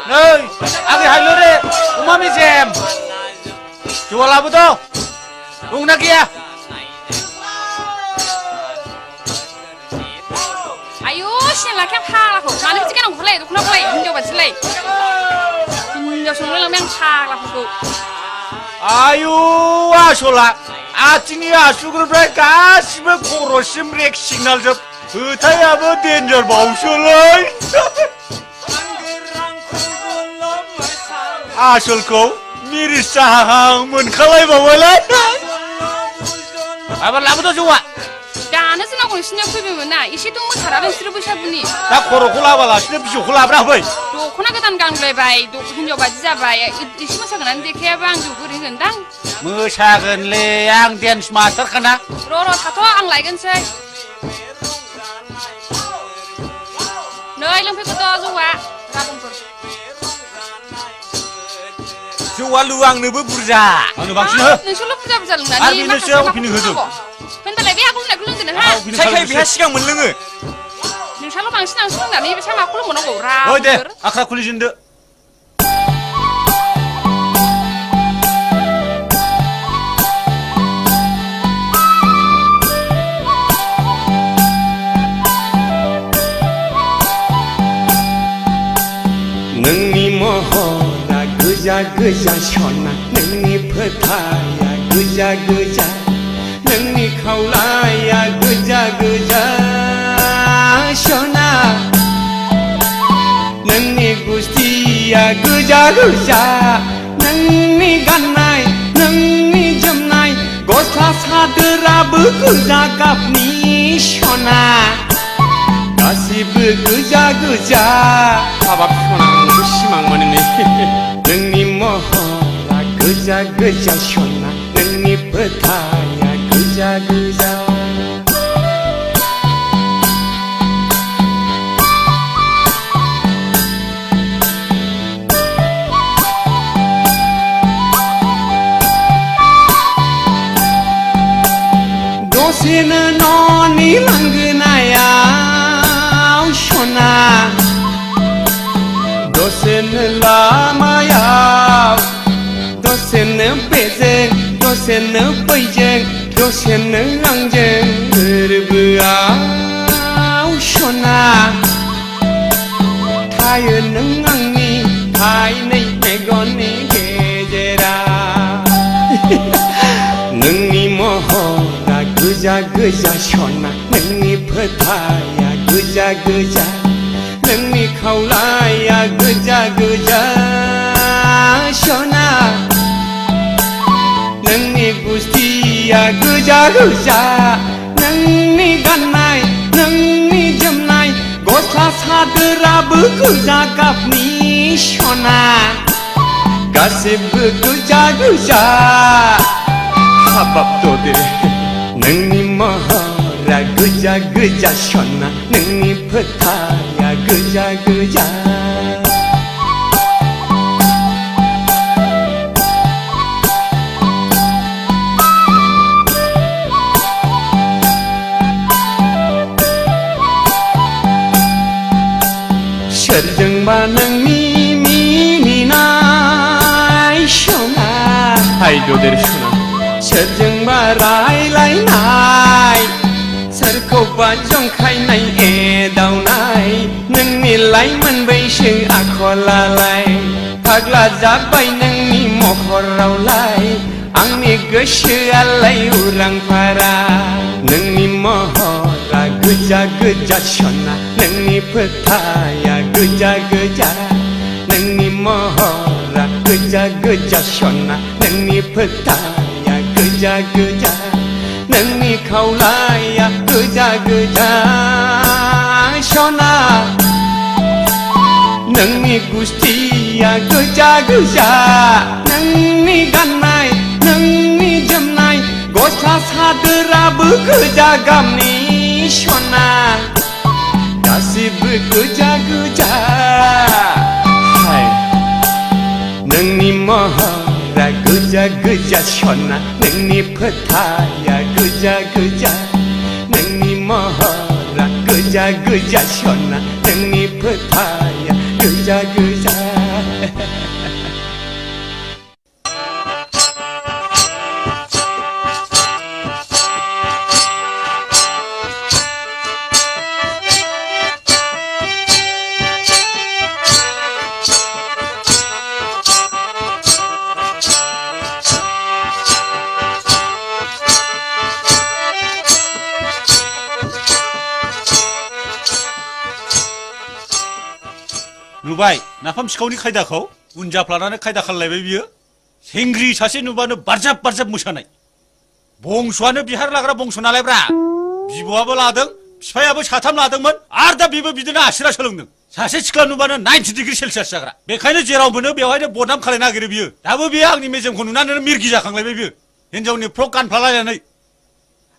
नै आगे हायलुरे अमा मेजेम जौआ लाबोद' दंना गैया आयु सिनायलाखै फाग्लाखौ मानो बिदि गानांगौलाय दख'नाखौलाय हिनजाव बादिलाय हिनजाव संनो लांबाय आं फाग्लाफोरखौ आयु आसला आथिंनि आसुगुरनिफ्राय गासिबो खर'सिम रेक सिगनाल जोब होथायाबो डेन्जार बावसोलै आसलखौ मिरिस जाहां मोनखालायबावबायलाय माबा लाबोद' जौआ दानो जोंनाव नोंसिनियाव फैबायमोन ना एसेथ' मोसारा नोंसोरो बैसागुनि दा खर'खौ लाबालासिनो बिजौखौ लाबोना होफै दख'ना गोदान गानलायबाय हिनजाव बादि जाबाय एसे मोसागोनानै देखायाबा आं जौ बोरै होगोनदां मोसागोनलै आं डेन्स मास्टारखाना र' थाथ' आं लायगोनसै नै लोंफैगोन जौआ गाबोनफोर जौआ लु आंनोबो बुरजा आंनो बांसिन हो नोंसोरल' बुरजा लोंनानै आरो बेनोसो अपिनियन होदों होनबालाय बे आगोल लोंनायखौ लोंदो नोंहा सायखाय बेहा सिगां मोनलोङो नोंस्राल' बांसिन आंसो लोंनानै बे सामाखौ लोंबावनांगौ ओइ दे आख्रा खुलिजेनदो गोजा गोजा सना नोंनि फोथाया गोजा गोजा नोंनि खावलाया गोजा गोजा सना नोंनि गुस्थिया गोजा गोजा नोंनि गाननाय नोंनि जोमनाय गस्ला सादोराबो गोजा गाबनि सना गासिबो गोजा गोजा हाबाब सना नोंबो सिमां मोनो नोंनि महरा गोजा गोजा सना नोंनि फोथाया गोजा गोजा दसेनो न'नि लांगोनायाव सना दसेनो लामायाव दसेनो बेजों दसेनो बैजों दसेनो आंजों गोरबोआव सना थायो नों आंनि थाइनै मेगननि गेजेराव नोंनि महरा गोजा गोजा सना नोंनि फोथाया गोजा गोजा नोंनि खावलाया गोजा गोजा सना नोंनि गुस्थिया गोजा गोजा नोंनि गाननाय नोंनि जोमनाय गस्ला सादोराबो गोजा गाबनि सना गासिबो गोजा गोजा हाबाब ददे नोंनि महरा गोजा गोजा सना नोंनि फोथाया गोजा गोजा सोरजोंबा नोंनि मिनिनाय सना हाय ददेर सना सोरजोंबा रायलायनाय सोरखौबा जंखायनाय एदावनाय नोंनि लाइमोन बैसो आखलालाय फाग्ला जाबाय नोंनि महरावलाय आंनि गोसोआलाय उरां फारा नोंनि महरा गोजा गोजा सना नोंनि फोथाया गोजा गोजा नोंनि महरा गोजा गोजा सना नोंनि फोथाया गोजा गोजा नोंनि खावलाया गोजा गोजा सना नोंनि गुस्थिया गोजा गोजा नोंनि गाननाय नोंनि जोमनाय गस्ला सादोराबो गोजा गाबनि सना गासिबो गोजा गोजा हाय नोंनि महरा गोजा गोजा सना नोंनि फोथाया गोजा गोजा नोंनि महरा गोजा गोजा सना नोंनि फोथाया गोजा गोजा नुबाय नाफाम सिखावनि खायदाखौ उन जाफ्लानानै खायदा खालायबाय बियो सेंग्रि सासे नुबानो बारजाब बारजाब मोसानाय बंस'आनो बिहार लाग्रा बंस' नालायब्रा बिब'आबो लादों बिफायाबो साथाम लादोंमोन आरो दा बेबो बिदिनो आसिरा सोलोंदों सासे सिख्ला नुबानो 90 डिग्री सेलसियास जाग्रा बेखायनो जेराव मोनो बेवहायनो बदनाम खालायनो नागिरो बियो दाबो बियो आंनि मेजेमखौ नुनानै मिरगि जाखांलायबाय बियो हिनजावनि फ्रक गानफ्लालायनानै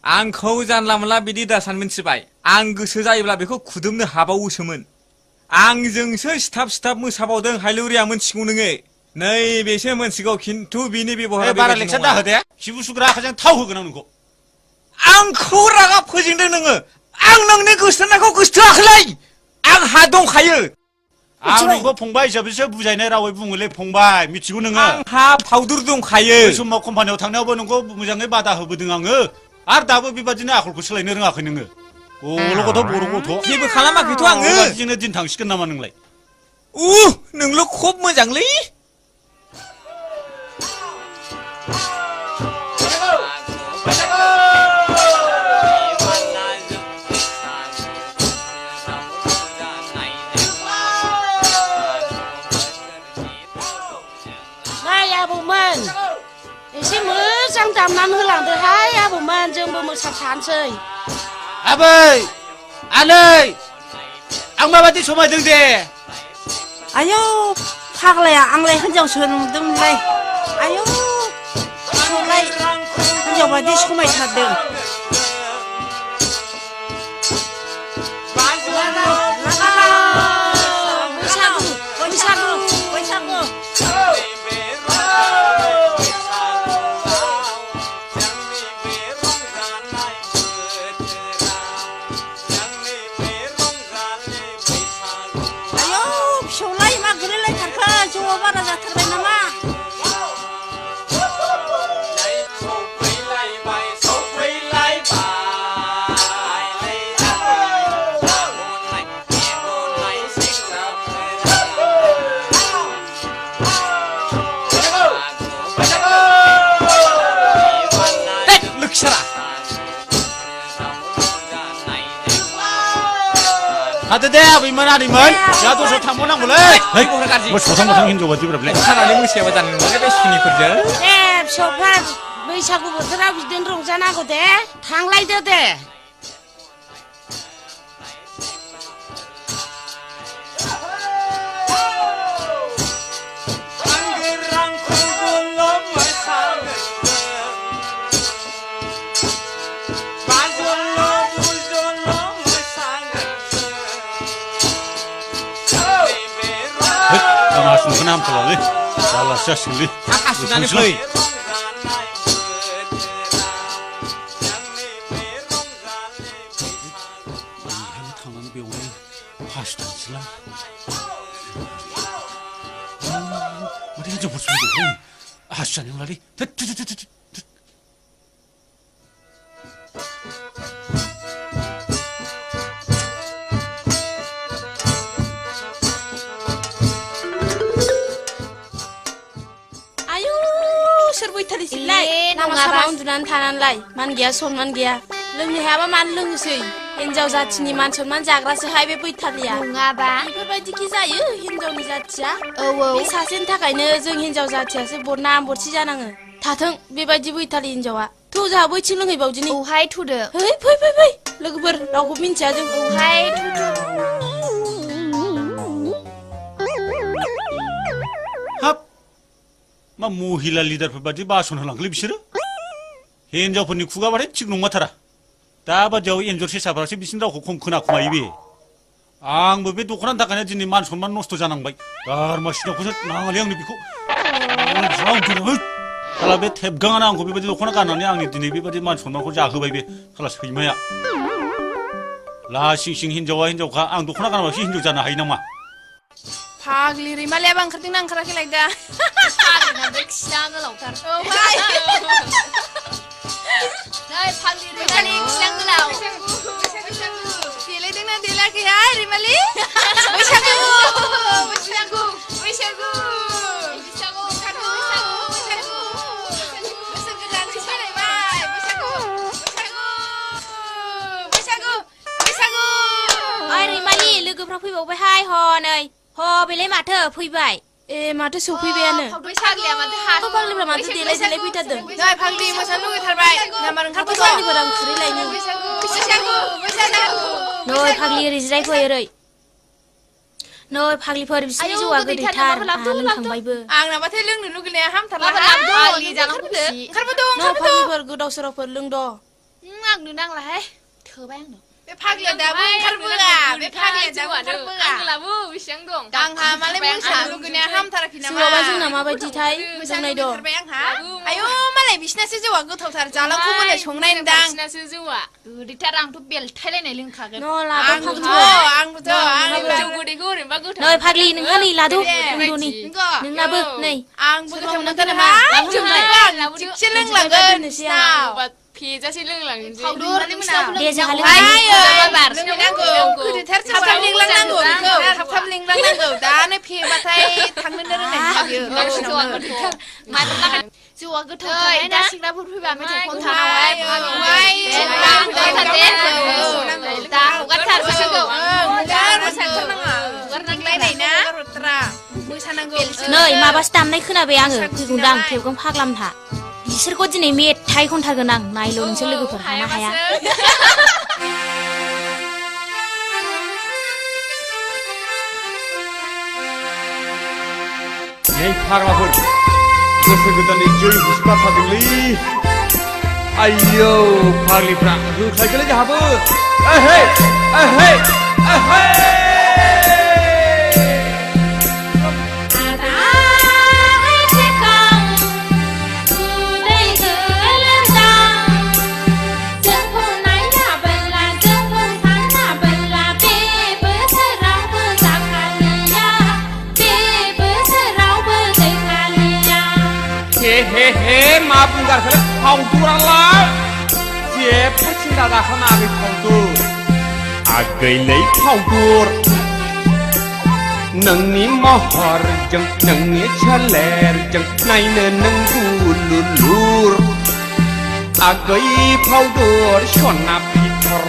आंखौ जानला मोनला बिदि दासान मिन्थिबाय आं गोसो जायोब्ला बेखौ खुदुमनो हाबावोसोमोन आंजोंसो सिथाब सिथाब मोसाबावदों हायलुरिया मोनथिगौ नोङो नैबेसो मोनथिगौ खिन्थु बिनि बेबहारा बारा लेक्सार दाहो दे खिबु सुग्रा आखाइजों थाव होगोन आं नोंखौ आंखौ रागा फोजोंदों नोङो आं नोंनि गोसोथोनायखौ गोसोथोआखैलै आंहा दंखायो आं नोंखौ फंबाय हिसाबैसो बुजायनाय रावै बुङोलै फंबाय मिथिगौ नोङो आंहा फावदुर दंखायो बै समाव कम्पानियाव थांनायावबो नोंखौ मोजाङै बादा होबोदों आङो आरो दाबो बेबादिनो आखलखौ सोलायनो रोङाखै नोङो गल' गथ' बर' गथ' जेबो खालामाखैथ' आङो बेबादिजोंनो दिन थांसिगोन नामा नोंलाय नोंल' खब मोजांलै दामनानै होलांदोहाय आबौमोन जोंबो मोसाफानोसै आबै आनै आं माबादि समायदों दे आयौ फाग्लाया आंलाय हिनजावसो नुदोंमोनलाय आयौ फिसौलाय हिनजाव बायदि समायथारदों बारा जाथारबाय नामा Ada deh, abiman adiman. Ya tuh saya tamu nang boleh. Hei, motor hindu buat dia berapa? खानानै मोसायाबा जानाय नङा बे सुनिफोरजों फिसौफ्रा बैसागु बोथोराव बिदिनो रंजानांगौ दे थांलायदो दे Langsung ke nam kalau leh, salah sesuli. Sudah nih Tangan beul, hastan silang. Mari kita jemput semua. Hastan yang lari. Nama sama undunan tananलाय मान गैया सनमान गैया लोंनो हायाबा मानो लोंनोसै हिनजाव जाथिनि मान सनमान जाग्रासोहाय बे बैथालिया नङाबा बेफोरबायदिखि जायो हिनजावनि जाथिया बे सासेनि थाखायनो जों हिनजाव जाथियासो बरना बरसि जानाङो थाथों बेबायदि बैथालि हिनजावा थौ जोंहा बैथिं लोंहैबावदिनि औहाय थुदो है फै फै फै लोगोफोर रावखौ मिन्थिया जों औहाय थुदो मा महिला लिडारफोर बादि बासन होलांखोलै बिसोरो हिनजावफोरनि खुगाबाथाय थिग नंमारथारा दा बादियाव एन्जर सेसाफ्रासो बिसिनि रावखौ खम खोनाखुमायो बे आंबो बे दख'नानि थाखायनो दिनै मान सनमान नस्थ' जानांबाय गारमा सिनाखौसो नाङालै आंनो बेखौ खाला बे थेबगाङानो आंखौ बेबायदि दख'ना गाननानै आंनि दिनै बेबायदि मान सनमानखौ जाहोबाय बे खाला सैमाया लासिं सिं हिनजावा हिनजावखा आं दख'ना गानाबासो हिनजाव जानो हायो नामा फाग्लि रैमालियाबा ओंखारदोंना ओंखाराखैलाय दा फाग्लिनाबो खिया गोलावथार औ भाइ नै फाग्लि रैमालि खिया गोलाव देलायदोंना देलायाखैहाय रैमालि बैसागु बैसागु बैसागु बैसागु ओंखारदो बैसागु बोसोर गोदानसो फैलायबाय बैसागु बैसागु बैसागु बैसागु ओइ रैमालि लोगोफ्रा फैबावबायहाय हनै बेलाय माथो फैबाय ए माथो सौफैबायानो फाग्लिया माथो हाथ फाग्लिफ्रा माथो देलाय देलाय फैथारदों नै फाग्लि मोसानो लुगैथारबाय नाम्बार ओंखारबोथ' फाग्लिफोरा ओंखारैलायनो बैसागु बैसागु नै फाग्लि ओरै जिरायफै ओरै नै फाग्लिफोर बिसिनि जौआ गोदैथार लोंखांबायबो आंनाबाथाय लोंनो लुगैनाया हामथारला फाग्लि जानांगौ ओंखारबोथ' नै फाग्लिफोर गोदाव सोरावफोर लोंद' आंनो नांलाहाय थोबाय आंनो बे फाग्लिया दाबो ओंखारबोआ बे फाग्लिया दाबो ओंखारबोआ आंलाबो बेसेबां दं आंहा मालाय मोसानो लुगैनाया हामथाराखै नामा जौआबा जोंना माबायदिथाय जोंनाय दं आंहा आयौ मालाय बिसिनासो जौआ गोथावथार जालांखौ मोने संनाय नुदां बिसिनासो जौआ गोदैथार आंथ' बेलथायलायनाय लोंखागोन आंबोथ' जौ गोदैखौ ओरैनोबा गोथाव नै फाग्लि नोंहा नै लादो लोंद'नि नोंनाबो नै आंबो गोथाव मोनदों नामा थिगसे लोंलांगोन नोंसिनाव फेजासे लोंलांनोसै दे जोंहा लोंनांगौ थाब लिंलांनांगौ बेखौ थाब लिंलांनांगौ दानो फेबाथाय थांनोनो रोंनाय जौआ गोथाव दा सिंग्राफोर फैबा मेथाइ खनथानांगौ नै माबासो दामनाय खोनाबाय आङो फैगौदां थेवगां फाग्लामथा बिसोरखौ दिनै मेथाइ खनथारगोन आं नायल' नोंसोर लोगोफोर हाना हाया नै फाग्लाफोर गोसो गोदानै जै हुस्का थादोंलै आयौ फाग्लिफ्रा होख्लायगोनलै जोंहाबो एहे एहे एहे हे मा बुंगारखो फावदुरालाय जेबो सिन्था दाखानाङाखै फावदुर आगैलै फावदुर नोंनि महरजों नोंनि सोलेरजों नायनो नों गुलुलुर आगै फावदुर सना फिथर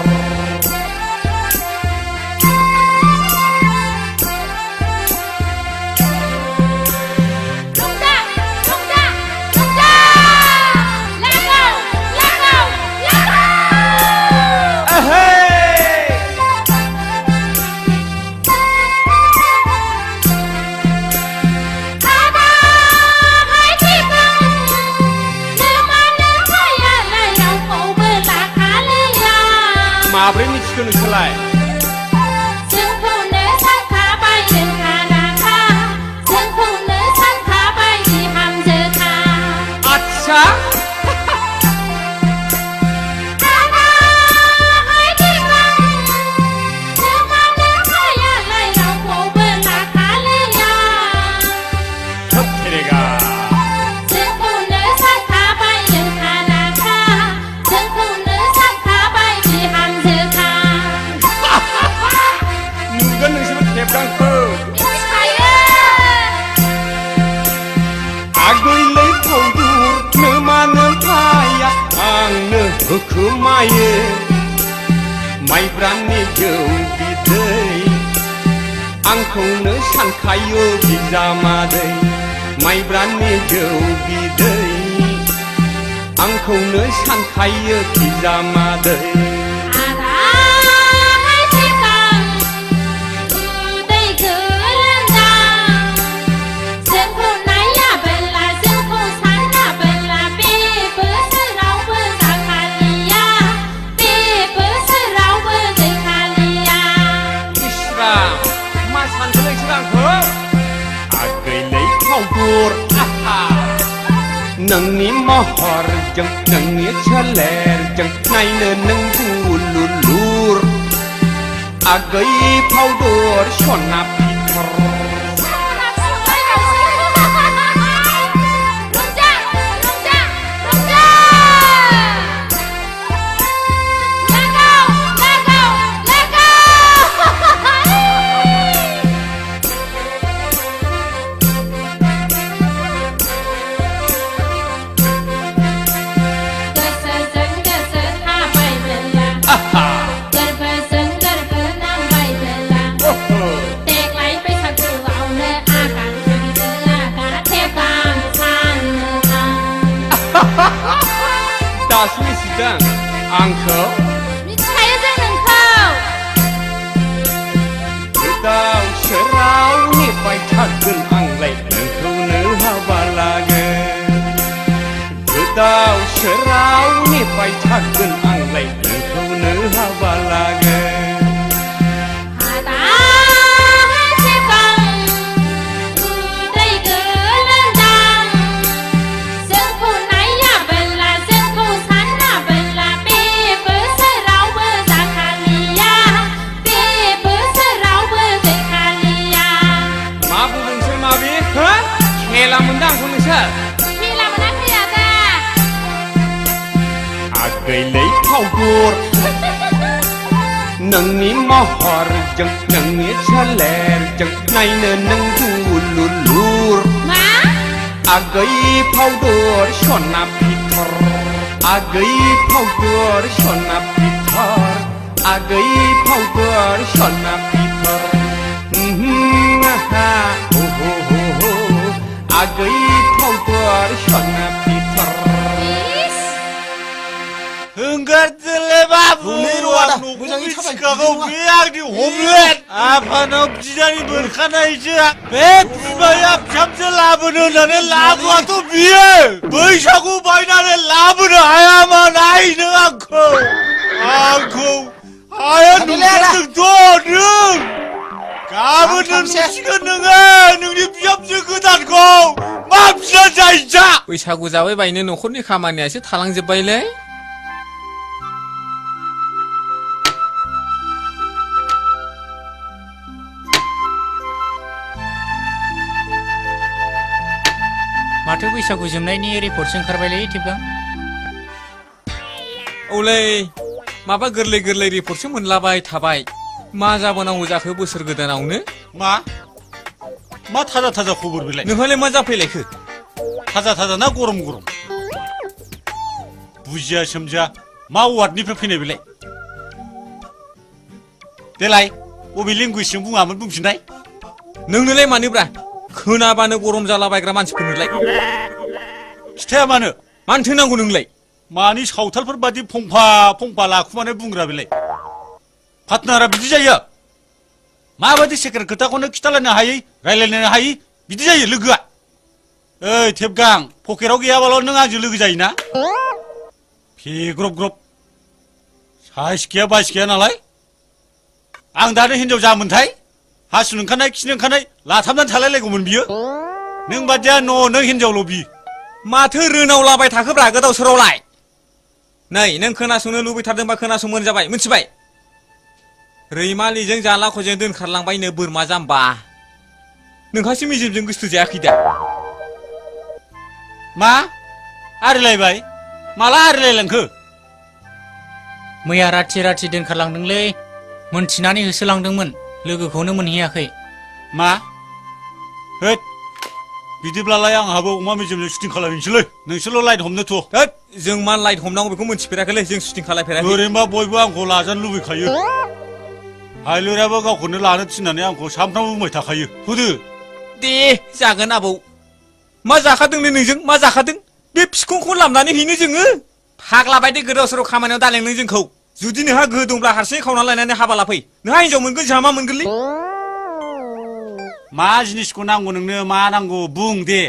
माब्रै मिथिखो नोंसोरलाय जोंखौनो सानखाबाय जोंहा राखा जोंखौनो सानखाबाय बिहामजोखा आच्छा आगैलै फावदुर नो मानो हाया आंनो होखोमायो माइब्रानि जौ बिदै आंखौनो सानखायो बिजामादै माइब्रानि जौ बिदै आंखौनो सानखायो बिजामादै नोंनि महरजों नोंनि सोलेरजों नायनो नों गुलुलुर आगै फावदुर सना फिथर दासो मिथिदों आंखौ मिथिखायो जों नोंखौ गोदाव सोराव नेबाय थागोन आंलाय नोंखौनो हाबा लागोन गोदाव सोराव नेबाय थागोन आंलाय नोंखौनो हाबा लागोन खेला मोनदों आंखौ नोंसोर खेला मोनाखै आदा आगैलै फावदुर नोंनि महरजों नोंनि सोलेरजों नायनो नों गुलुलुर मा आगै फावदुर सना फिथर आगै फावदुर सना फिथर आगै फावदुर सना फिथर आगै फावदुर सना फिथर नोंगारदोलै बाबु न'खौ मिथिखागौ बे आंनि हमलेट आफानाव बिनानै मोनखानायसो बे बिमाया फिसामसो लाबोनो होननानै लाबोआथ' बियो बैसागु बायनानै लाबोनो हायामा नाय नों आंखौ हाया नुखादोंथ' नों गाबोनो नुसिगोन नोङो नोंनि बिहामजो गोदानखौ मा फिसा जायजा बैसागु जाबाय बायनो न'खरनि खामानियासो थालांजोब्बायलै माथो बैसागु जोबनायनि रिपर्टसो ओंखारबायलै टिपगां औलै माबा गोरलै गोरलै रिपर्टसो मोनलाबाय थाबाय मा जाबोनांगौ जाखो बोसोर गोदानावनो मा थाजा थाजा खबर बेलाय नोंहालाय मा जाफैलायखो थाजा ना गरम बुजिया सोमजिया मा वार्डनिफ्राय फैनाय बेलाय देलाय बबे लेंगुवेजजों बुङामोन बुंफिननाय नोंनोलाय मानोब्रा खोनाबानो गरम जालाबायग्रा मानसिफोरनोलाय खिथाया मानोथो नांगौ नोंलाय मानि सावथालफोर बादि फंफा लाखुमानाय बुंग्रा बेलाय पार्टनारा बिदि जायो माबादि सेकेन्ड खोथाखौनो खिथालायनो हायै रायलायनो हायै बिदि जायो लोगोआ ओइ टेपगां पकेटाव गैयाबाल' नों आंजों लोगो जायोना फेग्रब साइस गैया बाइस गैया नालाय आं दानो हिनजाव जामोनथाय हासुनो ओंखारनाय खिनो ओंखारनाय लाथाबनानै थालायलायगौमोन बियो नों बादिया नों हिनजावल' बि माथो रोनावलाबाय थाखोब्रा गोदाव सोरावलाय नै नों खोनासंनो लुबैथारदोंबा खोनासंबानो जाबाय मिथिबाय रैमालिजों जालाख'जों दोनखारलांबायनो बोरमा जाम्बा नोंहासो मेजेमजों गोसो जायाखै दा मा आरिलायबाय माला आरिलायलांखो मैया राथि दोनखारलांदोंलै मोनथिनानै होसोलांदोंमोन लोगोखौनो मोनहैयाखै मा होद बिदिब्लालाय आंहाबो अमा मेजेमजों शुटिं खालामनोसैलै नोंसोरल' लाइट हमनो थ' होद जों मा लाइट हमनांगौ बेखौ मोनथिफेराखैलै जों शुटिं खालामफेराखै ओरैनोबा बयबो आंखौ लाजानो लुबैखायो हायलुराबो गावखौनो लानो थिननानै आंखौ सामफ्रामबो बुंबाय थाखायो थुदो दे जागोन आबौ मा जाखादोंलै नोंजों मा जाखादों बे फिखंखौ लामनानै हैनो जोङो फाग्ला बायदि गोदाव सोराव खामानियाव दालें नों जोंखौ जुदि नोंहा गोहो दंब्ला हारसिङै खावना लायनानै हाबा लाफै नोंहा हिनजाव मोनगोन जोंहा मा मोनगोनलै मा जिनिसखौ नांगौ नोंनो मा नांगौ बुं दे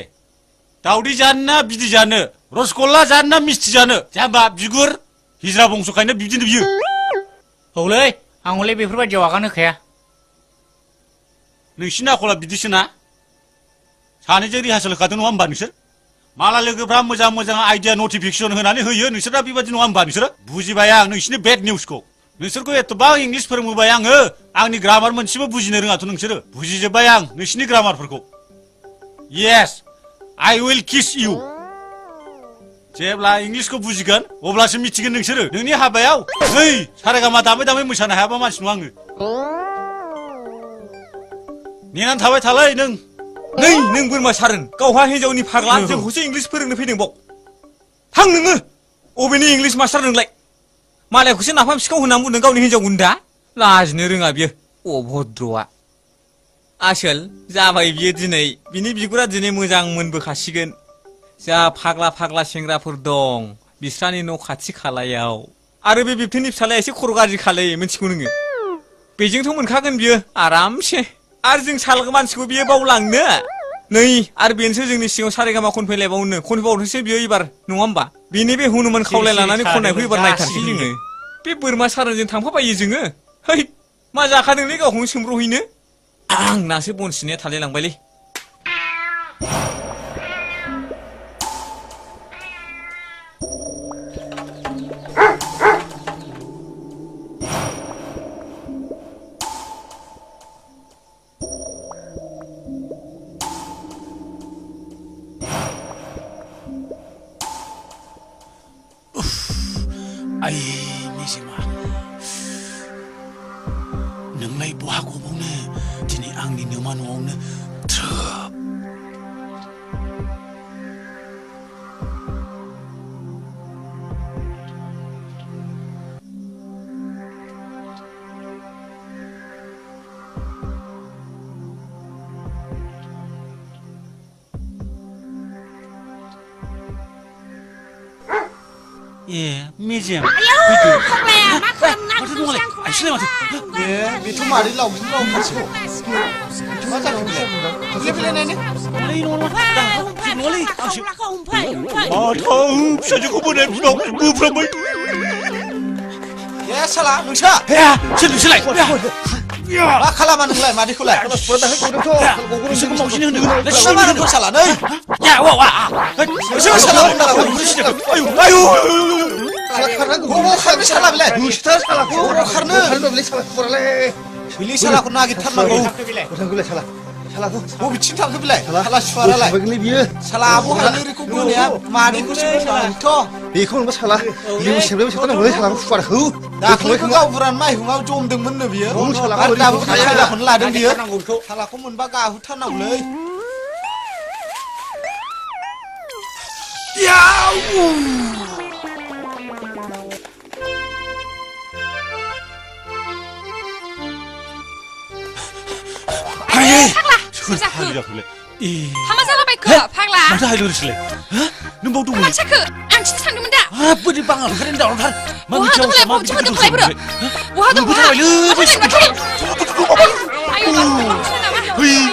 दावदै जानो ना बिदै जानो रसगल्ला जानो ना मिस्थि जानो जाम्बा बिगुर हिजरा बंस'खायनो बिदिनो बियो औलै आं हले बेफोरबायदियाव आगान होखाया नोंसिनि आखला बिदिसो ना सानैजों रिहार्सेल होखादों नङा होमबा नोंसोर माला लोगोफ्रा मोजां आइडिया नटिफिकेसन होनानै होयो नोंसोरना बेबायदि नङा होमबा नोंसोरो बुजिबाय आं नोंसिनि बेड निउसखौ नोंसोरखौ एथबां इंलिस फोरोंबोबाय आङो आंनि ग्रामार मोनसेबो बुजिनो रोङाथ' नोंसोरो बुजिजोब्बाय आं नोंसिनि ग्रामारफोरखौ येस आइ उइल किस इउ जेब्ला इंलिसखौ बुजिगोन अब्लासो मिथिगोन नोंसोरो नोंनि हाबायाव नै सारेगामा दामै मोसानो हायाबा मानसि नङा आङो नेनानै थाबाय थालाय नों बोरमा सारोन गावहा हिनजावनि फाग्ला जोंखौसो इंलिस फोरोंनो फैदों बाव थां नोङो अबेनि इंलिस मास्टार नोंलाय मालायखौसो नाफाम सिखाव होननानै बुंदों गावनि हिनजाव गुन्दा लाजिनो रोङा बियो अभद्रआ आसोल जाबाय बियो दिनै बिनि बिगुरा दिनै मोजां मोनबोखासिगोन जा फाग्ला सेंग्राफोर दं बिस्रानि न' खाथि खालायाव आरो बे बिबथैनि फिसालाया एसे खर' गाज्रि खालै मिथिगौ नोङो बेजोंथ' मोनखागोन बियो आरामसे आरो जों सालगो मानसिखौ बियो बावलांनो नै आरो बेनोसो जोंनि सिगाङाव सारेगामा खनफैबावनोसो बियो एबार नङा होमबा बेनि बे हनुमान खावलाय लानानै खननायखौ एबार नायथारसै जोङो बे बोरमा सारोनजों थांफाबायो जोङो है मा जाखादोंलै गावखौनो सोमब्रहैनो आंनासो बन सिननाया थालायलांबायलै आइ मेजेमा नोंलाय बहा गबावनो दिनै आंनि नोमा न'आवनो थ्रोब 예, 미지엠. 아유, 팍라야, 막상 마트 동아리. 아, 실례 마트. 예, 미투 말이 라고 마시고. 맞아, 그래. 빌레네. 원래 이놈은 원래 당신. 아, 더 사주고 보냅시다. 무프라물. 예, 살아, 능차. 야, 실례. 야, 마 칼라만 능라이 마디콜라이. 무슨 먹시는 흔들고. 나 살아만 거 살아, 너희. 야, 와. 무슨 살아 온다라고 그러시죠? 아유. 고고 칼비 살아 빌레. 무시타 살아. 고고 칼는. 빌리 살아 나기 탔나고. 오 미친 탕 빌레. 살아 슈아라라. 살아 아부 할리리 고고냐. 마디 고시고 살아. बेखौ मोनबा साला लिबु सेबलेबो सेबता मोनबाय सालाखौ फुवारखौ दाख्लैबो गावबुरान माइहुङाव जमदोंमोननो बियो आरो दाबो खायदाखौनो लादों बियो सालाखौ मोनबा गाहुथारनांगौलै 하마 살아봐이 그 박라 마트 하이로르실래? 너 뭐 두고? 박차크 앙치 상금은 다 아, 뿌리 빵을 그런다 오늘 한. 와도 플레이 멈추고 또 플레이 불어 와도 와 아유 어이.